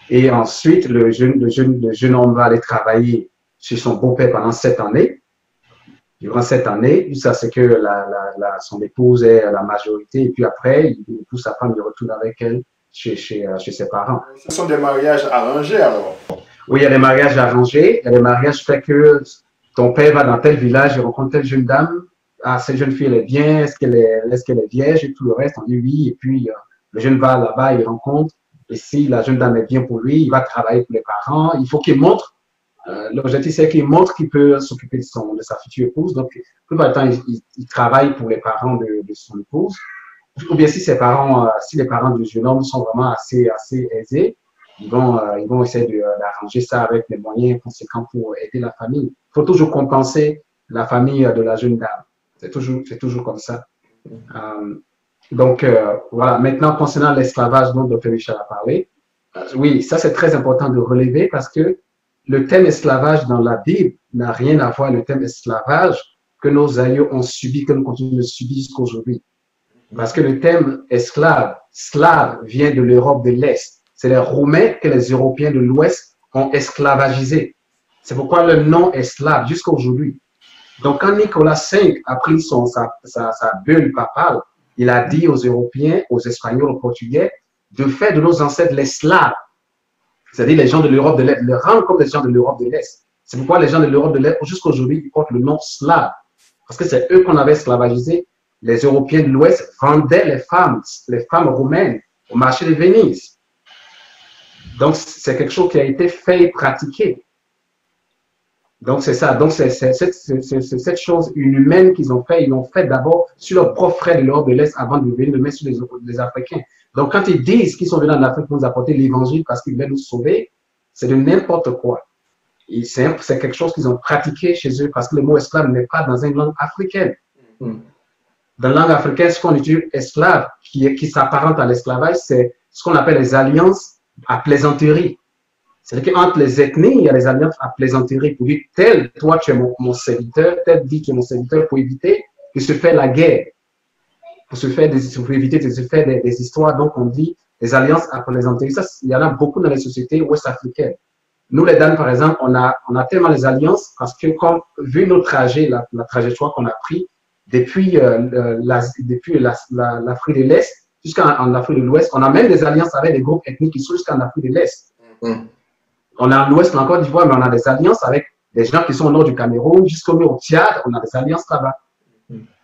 Et ensuite, le jeune homme va aller travailler chez son beau-père pendant 7 années. Durant cette année, jusqu'à ce que son épouse ait la majorité, et puis après, il épouse sa femme, il retourne avec elle chez ses parents. Ce sont des mariages arrangés alors? Oui, il y a des mariages arrangés. Il y a des mariages faits que ton père va dans tel village, il rencontre telle jeune dame. Ah, cette jeune fille, elle est bien, est-ce qu'elle est vierge et tout le reste? On dit oui, et puis le jeune va là-bas, il rencontre. Et si la jeune dame est bien pour lui, il va travailler pour les parents. Il faut qu'il montre. L'objectif, c'est qu'il montre qu'il peut s'occuper de sa future épouse. Donc, tout le temps, il travaille pour les parents de son épouse. Ou bien si les parents du jeune homme sont vraiment assez aisés, ils vont essayer d'arranger ça avec les moyens conséquents pour aider la famille. Il faut toujours compenser la famille de la jeune dame. C'est toujours comme ça. Donc, voilà. Maintenant, concernant l'esclavage dont Dr. Michel a parlé, oui, ça c'est très important de relever parce que le thème esclavage dans la Bible n'a rien à voir avec le thème esclavage que nos aïeux ont subi, que nous continuons de subir jusqu'à aujourd'hui. Parce que le thème slave vient de l'Europe de l'Est. C'est les Romains que les Européens de l'Ouest ont esclavagisé. C'est pourquoi le nom est slave jusqu'à aujourd'hui. Donc, quand Nicolas V a pris sa bulle papale, il a dit aux Européens, aux Espagnols, aux Portugais, de faire de nos ancêtres les slaves. C'est-à-dire les gens de l'Europe de l'Est, le rendre comme les gens de l'Europe de l'Est. C'est pourquoi les gens de l'Europe de l'Est, jusqu'à aujourd'hui, ils portent le nom slave. Parce que c'est eux qu'on avait esclavagisés. Les Européens de l'Ouest vendaient les femmes roumaines au marché de Venise. Donc, c'est quelque chose qui a été fait et pratiqué. Donc, c'est ça. Donc, c'est cette chose inhumaine qu'ils ont fait. Ils l'ont fait d'abord sur leurs propres frères de l'Europe de l'Est avant de venir le mettre sur les Africains. Donc, quand ils disent qu'ils sont venus en Afrique pour nous apporter l'évangile parce qu'ils veulent nous sauver, c'est de n'importe quoi. C'est quelque chose qu'ils ont pratiqué chez eux parce que le mot esclave n'est pas dans une langue africaine. Dans la langue africaine, ce qu'on utilise esclave, qui s'apparente à l'esclavage, c'est ce qu'on appelle les alliances à plaisanterie. C'est-à-dire qu'entre les ethnies, il y a les alliances à plaisanterie pour dire, tel, toi, tu es mon serviteur, tel dit, tu es mon serviteur, pour éviter de se faire la guerre. Pour éviter de se faire des histoires. Donc, on dit des alliances à plaisanterie. Ça, il y en a beaucoup dans les sociétés ouest-africaines. Nous, les Danes, par exemple, on a tellement les alliances parce que, vu notre trajet, la trajectoire qu'on a pris depuis l'Afrique de l'Est jusqu'en Afrique de l'Ouest, on a même des alliances avec des groupes ethniques qui sont jusqu'en Afrique de l'Est. On a l'Ouest, en Côte d'Ivoire, mais on a des alliances avec des gens qui sont au nord du Cameroun, jusqu'au Tchad, on a des alliances là-bas.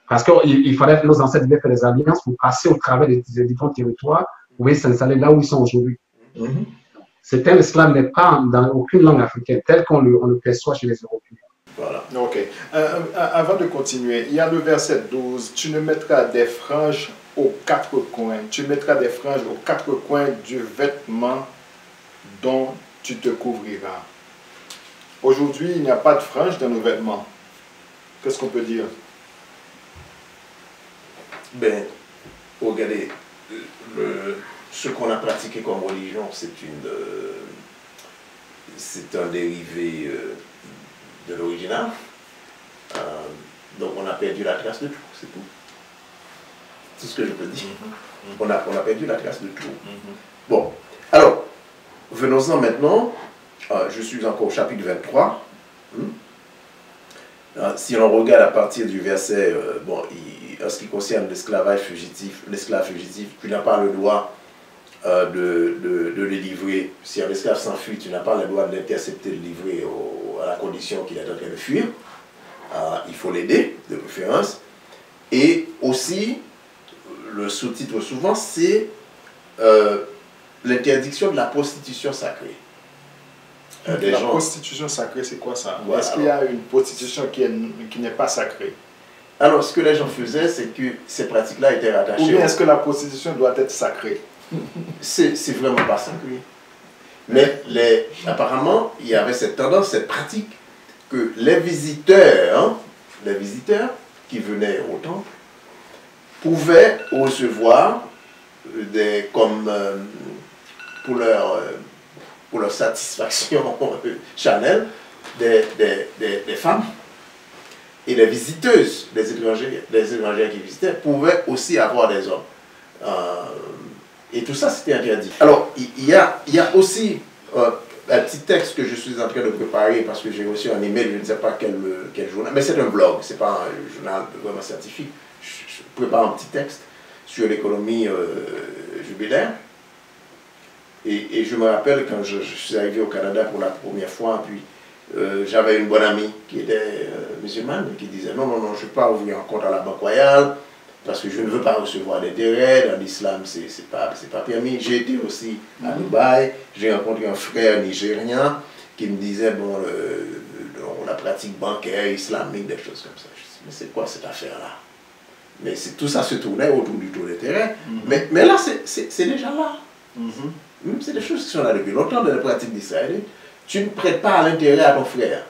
Parce qu'il fallait que nos ancêtres devaient faire des alliances pour passer au travers des différents territoires pour s'installer là où ils sont aujourd'hui. Ce terme esclave n'est pas dans aucune langue africaine, tel qu'on le perçoit chez les Européens. Voilà. Ok. Avant de continuer, il y a le verset 12. Tu ne mettras des franges aux 4 coins. Tu mettras des franges aux 4 coins du vêtement dont tu te couvriras. Aujourd'hui, il n'y a pas de franges dans nos vêtements. Qu'est-ce qu'on peut dire? Ben, regardez, ce qu'on a pratiqué comme religion, c'est un dérivé de l'original. Donc on a perdu la trace de tout, c'est tout. C'est ce que je peux dire. On a perdu la trace de tout. Bon, alors, venons-en maintenant. Je suis encore au chapitre 23. Si on regarde à partir du verset, en ce qui concerne l'esclavage fugitif, tu n'as pas le droit de le livrer. Si un esclave s'enfuit, tu n'as pas le droit de l'intercepter, de le livrer à la condition qu'il est en train de fuir. Il faut l'aider, de préférence. Et aussi, le sous-titre souvent, c'est l'interdiction de la prostitution sacrée. La prostitution sacrée, c'est quoi ça? Voilà. Est-ce qu'il y a une prostitution qui n'est pas sacrée? Alors, ce que les gens faisaient, c'est que ces pratiques-là étaient rattachées. Ou bien est-ce que la prostitution doit être sacrée? C'est vraiment pas sacré. Mais apparemment, il y avait cette tendance, cette pratique, que les visiteurs qui venaient au temple, pouvaient recevoir comme pour leur satisfaction charnelle des femmes. Et les visiteuses, les étrangers qui visitaient, pouvaient aussi avoir des hommes. Et tout ça, c'était interdit. Alors, il y a aussi un petit texte que je suis en train de préparer parce que j'ai reçu un email, je ne sais pas quel journal, mais c'est un blog, c'est pas un journal vraiment scientifique. Je prépare un petit texte sur l'économie jubilaire. Et je me rappelle quand je suis arrivé au Canada pour la première fois, puis j'avais une bonne amie qui était musulmane qui disait non, je ne vais pas ouvrir un compte à la Banque Royale parce que je ne veux pas recevoir d'intérêt. Dans l'islam, c'est pas permis. J'ai été aussi à Dubaï, j'ai rencontré un frère nigérien qui me disait bon, la pratique bancaire islamique, des choses comme ça. Je dis, mais c'est quoi cette affaire-là? Mais tout ça se tournait autour du taux d'intérêt. Mais là, c'est déjà là. C'est des choses qui sont là depuis longtemps dans les pratiques d'Israël. Tu ne prêtes pas à l'intérêt à ton frère.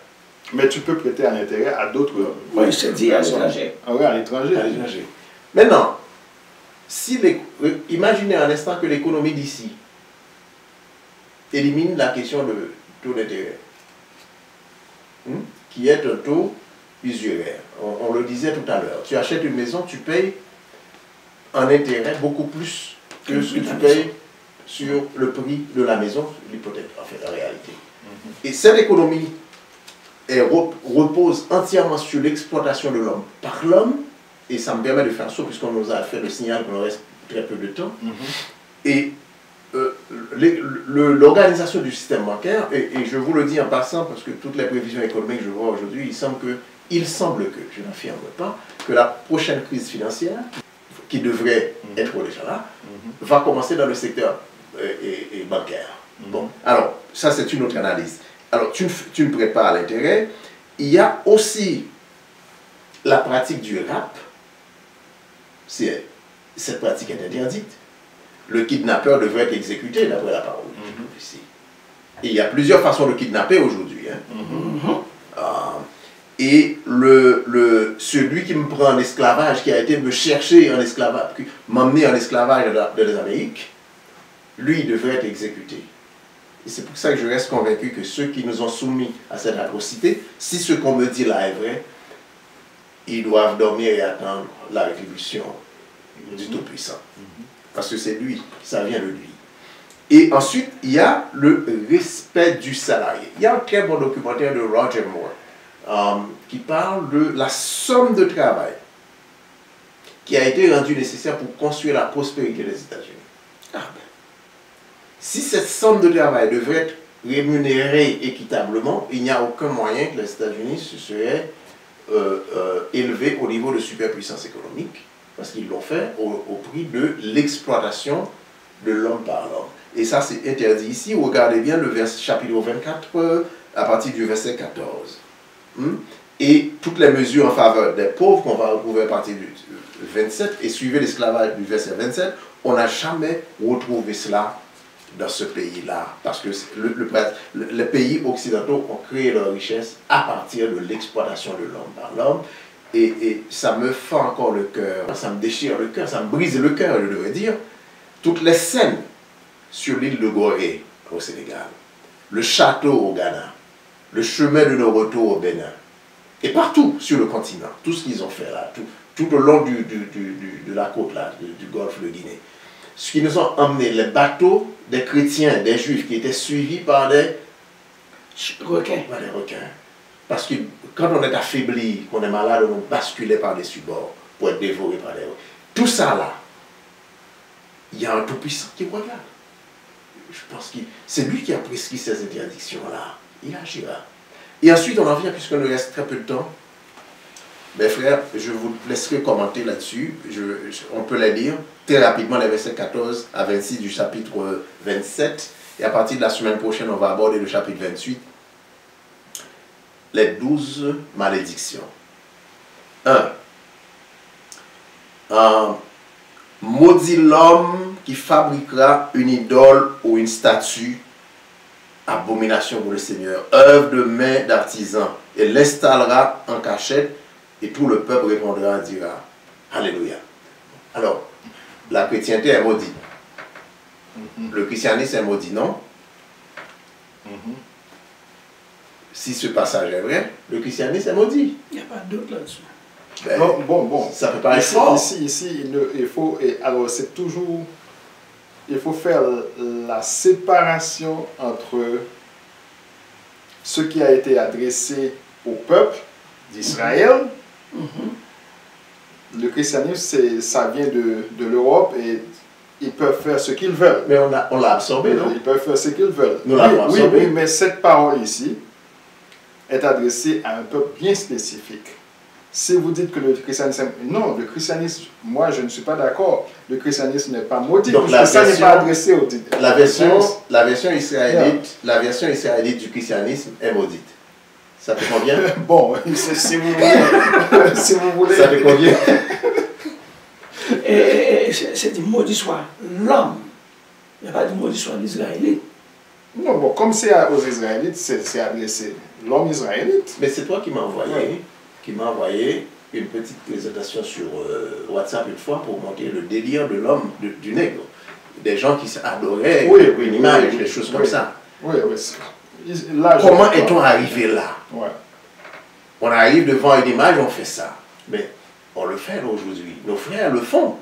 Mais tu peux prêter à l'intérêt à d'autres. Oui, c'est dit à l'étranger. Ah oui, à l'étranger. Maintenant, imaginez un instant que l'économie d'ici élimine la question de taux d'intérêt, qui est un taux usuraire. On le disait tout à l'heure. Tu achètes une maison, tu payes un intérêt beaucoup plus que ce que tu payes sur le prix de la maison, l'hypothèque, en fait, en réalité. Et cette économie repose entièrement sur l'exploitation de l'homme par l'homme, et ça me permet de faire ça, puisqu'on nous a fait le signal qu'on reste très peu de temps. Et l'organisation du système bancaire, et je vous le dis en passant, parce que toutes les prévisions économiques que je vois aujourd'hui, il semble que, je n'affirme pas, que la prochaine crise financière, qui devrait être déjà là, va commencer dans le secteur et bancaire. Bon, alors, ça c'est une autre analyse. Alors, tu ne prêtes pas à l'intérêt. Il y a aussi la pratique du rap. Cette pratique est interdite. Le kidnappeur devrait être exécuté d'après la parole ici. Et il y a plusieurs façons de kidnapper aujourd'hui. Et celui qui me prend en esclavage, qui a été me chercher en esclavage, m'emmener en esclavage dans les Amériques, lui, il devrait être exécuté. Et c'est pour ça que je reste convaincu que ceux qui nous ont soumis à cette atrocité, si ce qu'on me dit là est vrai, ils doivent dormir et attendre la rétribution du Tout-Puissant. Parce que c'est lui, ça vient de lui. Et ensuite, il y a le respect du salarié. Il y a un très bon documentaire de Roger Moore qui parle de la somme de travail qui a été rendue nécessaire pour construire la prospérité des États-Unis. Si cette somme de travail devait être rémunérée équitablement, il n'y a aucun moyen que les États-Unis se seraient élevés au niveau de superpuissance économique, parce qu'ils l'ont fait au prix de l'exploitation de l'homme par l'homme. Et ça, c'est interdit ici. Regardez bien le chapitre 24, à partir du verset 14. Et toutes les mesures en faveur des pauvres qu'on va retrouver à partir du 27, et suivez l'esclavage du verset 27, on n'a jamais retrouvé cela dans ce pays-là, parce que les pays occidentaux ont créé leur richesse à partir de l'exploitation de l'homme par l'homme, et ça me fend encore le cœur, ça me déchire le cœur, ça me brise le cœur, je devrais dire, toutes les scènes sur l'île de Gorée au Sénégal, le château au Ghana, le chemin de nos retours au Bénin, et partout sur le continent, tout ce qu'ils ont fait là, tout au long de la côte là, du golfe de Guinée, ce qui nous ont emmené, les bateaux des chrétiens, des juifs qui étaient suivis par des requins. Parce que quand on est affaibli, qu'on est malade, on basculait par des supports pour être dévoré par des requins. Tout ça là, il y a un Tout-Puissant qui regarde. Je pense que c'est lui qui a prescrit ces interdictions-là. Il agira. Et ensuite, on en vient, puisqu'il nous reste très peu de temps. Mes frères, je vous laisserai commenter là-dessus. On peut les lire très rapidement, les versets 14 à 26 du chapitre 27. Et à partir de la semaine prochaine, on va aborder le chapitre 28. Les 12 malédictions. 1. Maudit l'homme qui fabriquera une idole ou une statue abomination pour le Seigneur, œuvre de main d'artisan, et l'installera en cachette, et tout le peuple répondra et dira Alléluia. Alors, la chrétienté est maudite. Le christianisme est maudit, non? Si ce passage est vrai, le christianisme est maudit. Il n'y a pas d'autre là-dessus. Ben, Bon. ça peut paraître Ici, fort. ici, il faut, alors c'est toujours, il faut faire la séparation entre ce qui a été adressé au peuple d'Israël. Le christianisme, ça vient de l'Europe et ils peuvent faire ce qu'ils veulent. Mais on l'a absorbé, non? Ils peuvent faire ce qu'ils veulent. Nous l'avons absorbé. Oui, mais cette parole ici est adressée à un peuple bien spécifique. Si vous dites que le christianisme... Non, le christianisme, moi je ne suis pas d'accord. Le christianisme n'est pas maudit. Donc, parce que ça n'est pas adressé au... La version israélite du christianisme est maudite. Ça te convient? Bon, si vous voulez. Si vous voulez. Ça te convient? Et c'est dit maudit soit l'homme. Il n'y a pas de maudit soit l'Israélite. Non, bon, comme c'est aux Israélites, c'est adressé l'homme israélite. Mais c'est toi qui m'as envoyé une petite présentation sur WhatsApp une fois pour montrer le délire de l'homme, du nègre. Des gens qui adoraient une image, des choses comme ça. Oui. Là, comment est-on arrivé là? Ouais. On arrive devant une image, on fait ça. Mais on le fait aujourd'hui. Nos frères le font.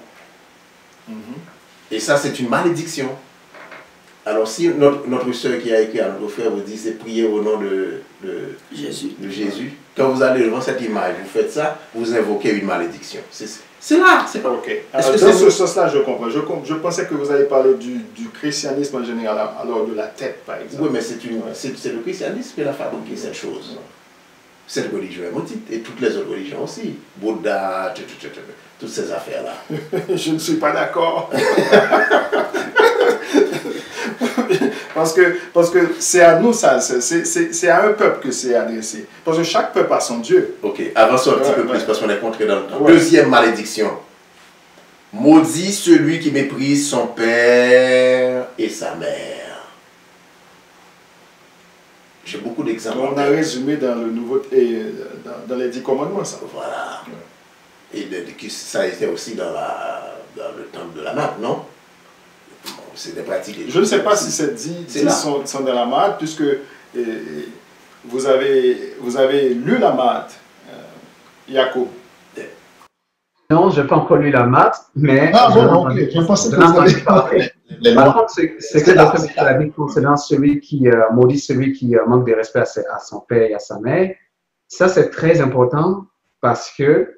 Et ça, c'est une malédiction. Alors, si notre soeur qui a écrit à notre frère vous dit c'est prier au nom de Jésus, quand vous allez devant cette image, vous faites ça, vous invoquez une malédiction. C'est là. C'est pas ok. Alors, dans ce sens-là, je comprends. Je pensais que vous allez parler du christianisme en général, alors de la tête, par exemple. Oui, mais c'est le christianisme qui a fabriqué cette chose. Cette religion est maudite, et toutes les autres religions aussi. Bouddha, toutes ces affaires-là. Je ne suis pas d'accord. Parce que c'est à nous, ça, c'est à un peuple que c'est adressé. Parce que chaque peuple a son Dieu. Ok, avançons un petit peu plus parce qu'on est contré dans le temps. Deuxième malédiction. Maudit celui qui méprise son père et sa mère. J'ai beaucoup d'exemples. On a résumé dans le nouveau dans les 10 commandements, ça. Voilà. Et ça a été aussi dans le temple de la Lamate, non? C'est des pratiques. Je ne sais pas si ces 10 sont dans la Lamate, puisque vous avez lu la Lamate, Jacob. Non, je n'ai pas encore lu la Lamate, mais... Ah bon, ok, je pensais que vous avez parlé. Par contre, c'est que dans la Bible concernant celui qui maudit celui qui manque de respect à son père et à sa mère, ça c'est très important parce que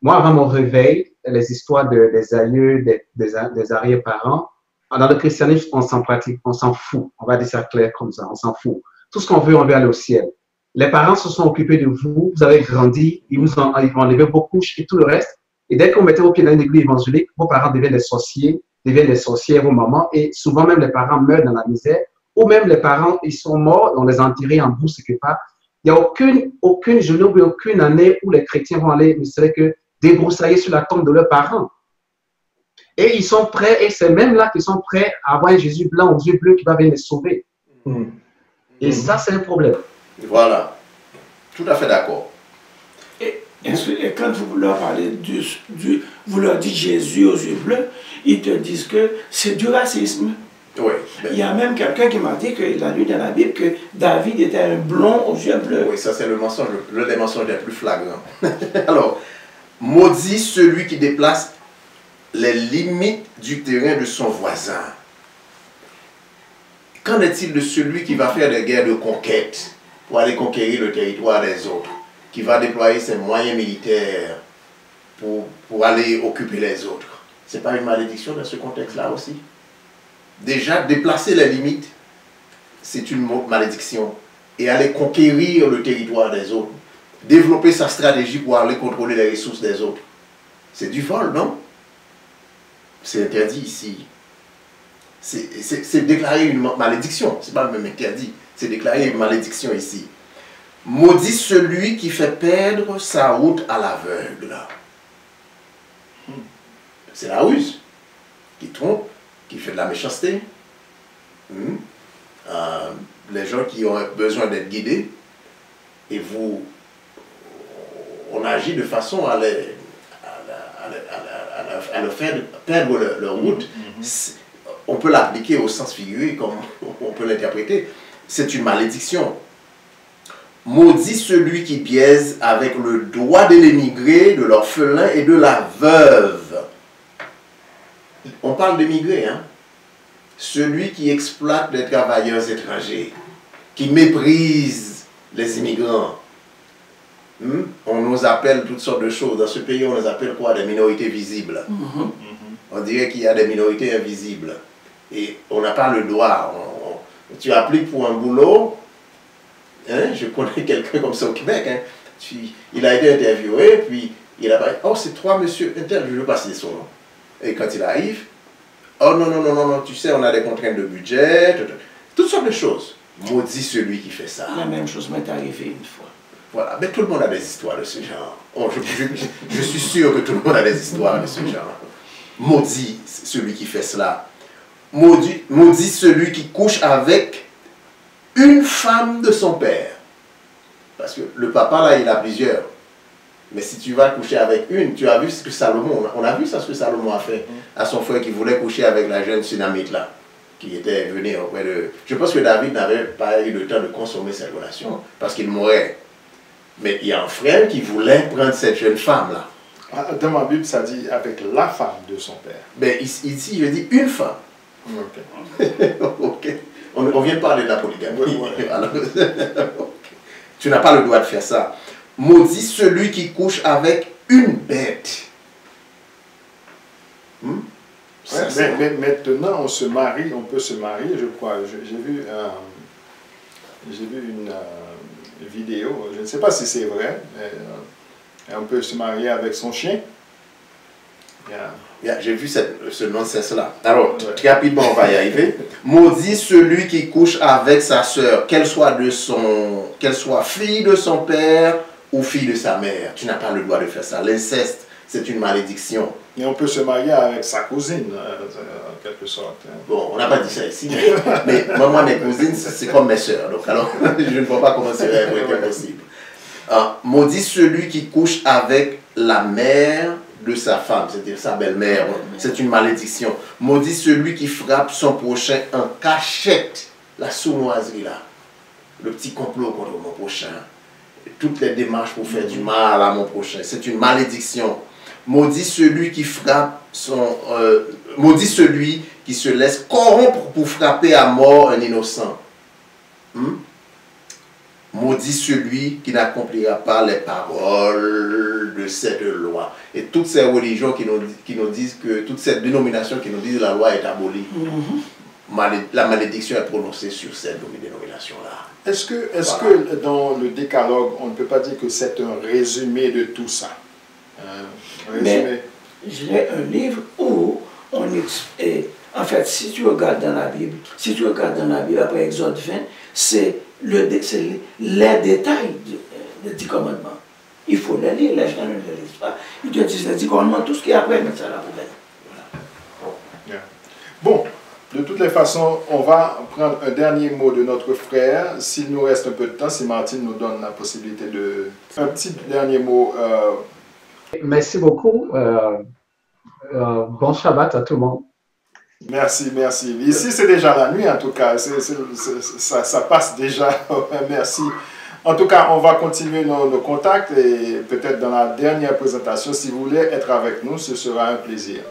moi, avant mon réveil, les histoires des aïeux, des arrière-parents, dans le christianisme, on s'en pratique, on s'en fout. On va dire ça clair comme ça, on s'en fout. Tout ce qu'on veut, on veut aller au ciel. Les parents se sont occupés de vous, vous avez grandi, ils vous ont enlevé vos couches et tout le reste. Et dès qu'on mettait vos pieds dans une église évangélique, vos parents deviennent des sorciers, deviennent des sorcières, vos mamans, et souvent même les parents meurent dans la misère, ou même les parents, ils sont morts, on les a enterrés en bourse quelque part. Il n'y a aucune journée ou aucune année où les chrétiens vont aller, ne serait que débroussailler sur la tombe de leurs parents. Et ils sont prêts, et c'est même là qu'ils sont prêts à avoir un Jésus blanc aux yeux bleus qui va venir les sauver. Et ça, c'est un problème. Voilà. Tout à fait d'accord. Et quand vous leur parlez vous leur dites Jésus aux yeux bleus, ils te disent que c'est du racisme. Oui. Il y a même quelqu'un qui m'a dit qu'il a lu dans la Bible que David était un blond aux yeux bleus. Oui, ça c'est le mensonge, l'un des mensonges les plus flagrants. Alors, maudit celui qui déplace les limites du terrain de son voisin. Qu'en est-il de celui qui va faire des guerres de conquête pour aller conquérir le territoire des autres, qui va déployer ses moyens militaires pour aller occuper les autres? Ce n'est pas une malédiction dans ce contexte-là aussi? Déjà, déplacer les limites, c'est une malédiction. Et aller conquérir le territoire des autres, développer sa stratégie pour aller contrôler les ressources des autres, c'est du vol, non? C'est interdit ici. C'est déclarer une malédiction. Ce n'est pas même interdit. C'est déclarer une malédiction ici. Maudit celui qui fait perdre sa route à l'aveugle. C'est la ruse. Qui trompe, qui fait de la méchanceté. les gens qui ont besoin d'être guidés, et on agit de façon à leur faire perdre leur route. On peut l'appliquer au sens figuré, comme on peut l'interpréter. C'est une malédiction. Maudit celui qui biaise avec le droit de l'émigré, de l'orphelin et de la veuve. On parle d'émigré, hein? Celui qui exploite les travailleurs étrangers, qui méprise les immigrants. On nous appelle toutes sortes de choses. Dans ce pays, on nous appelle quoi? Des minorités visibles. On dirait qu'il y a des minorités invisibles. Et on n'a pas le droit. Tu appliques pour un boulot. Hein? Je connais quelqu'un comme ça au Québec. Hein? Il a été interviewé, puis il a dit, oh, c'est toi, monsieur Intel, je ne veux pas citer son nom. Et quand il arrive, oh non, tu sais, on a des contraintes de budget, toutes sortes de choses. Maudit celui qui fait ça. La même chose m'est arrivée une fois. Voilà, mais tout le monde a des histoires de ce genre. Oh, je suis sûr que tout le monde a des histoires de ce genre. Maudit celui qui fait cela. Maudit celui qui couche avec une femme de son père. Parce que le papa, là, il a plusieurs. Mais si tu vas coucher avec une, tu as vu ce que Salomon, on a vu ça, ce que Salomon a fait à son frère qui voulait coucher avec la jeune Sunamite là, qui était venue auprès de... Je pense que David n'avait pas eu le temps de consommer cette relation, parce qu'il mourrait. Mais il y a un frère qui voulait prendre cette jeune femme là. Dans ma Bible, ça dit avec la femme de son père. Mais ici, je dis une femme. Ok. Ok. On vient de parler de la polygamie. Ouais. Alors, tu n'as pas le droit de faire ça. Maudit celui qui couche avec une bête. Mais maintenant, on se marie, on peut se marier, je crois. J'ai vu une vidéo, je ne sais pas si c'est vrai, mais on peut se marier avec son chien. J'ai vu ce nonsense-là. Alors, très rapidement, on va y arriver. Maudit celui qui couche avec sa sœur, qu'elle soit fille de son père ou fille de sa mère. Tu n'as pas le droit de faire ça. L'inceste, c'est une malédiction. Et on peut se marier avec sa cousine, en quelque sorte. Bon, on n'a pas dit ça ici, mais moi, mes cousines, c'est comme mes sœurs. Donc, alors, je ne vois pas comment c'est possible. Maudit celui qui couche avec la mère de sa femme, c'est-à-dire sa belle-mère. C'est une malédiction. Maudit celui qui frappe son prochain en cachette. La sournoiserie, là. Le petit complot contre mon prochain. Toutes les démarches pour faire du mal à mon prochain. C'est une malédiction. Maudit celui qui frappe maudit celui qui se laisse corrompre pour frapper à mort un innocent. Maudit celui qui n'accomplira pas les paroles de cette loi. Et toutes ces religions qui nous disent que, toutes ces dénominations qui nous disent que la loi est abolie, la malédiction est prononcée sur cette dénomination-là. Est-ce que dans le décalogue, on ne peut pas dire que c'est un résumé de tout ça? Mais j'ai un livre où on explique. En fait, si tu regardes dans la Bible, après Exode 20, c'est les détails des 10 commandements. Il faut les lire, les gens ne les lisent pas. Ils te disent les 10 commandements, tout ce qui est après, mettre ça à la poubelle. Voilà. Bon, de toutes les façons, on va prendre un dernier mot de notre frère. S'il nous reste un peu de temps, si Martine nous donne la possibilité de... Un petit dernier mot. Merci beaucoup. Bon Shabbat à tout le monde. Merci. Ici, c'est déjà la nuit, en tout cas. Ça passe déjà. Merci. En tout cas, on va continuer nos contacts et peut-être dans la dernière présentation, si vous voulez être avec nous, ce sera un plaisir.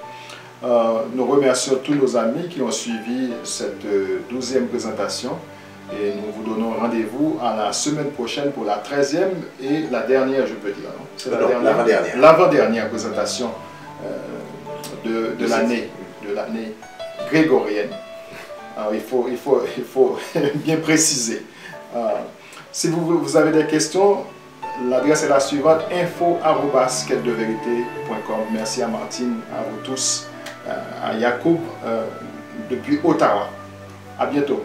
Nous remercions tous nos amis qui ont suivi cette 12e présentation et nous vous donnons rendez-vous à la semaine prochaine pour la 13e et la dernière, je peux dire. C'est l'avant-dernière présentation de l'année grégorienne. Alors, il faut bien préciser. Si vous avez des questions, l'adresse est la suivante, info@quêtedevérité.com. Merci à Martine, à vous tous, à Yacoub depuis Ottawa. À bientôt.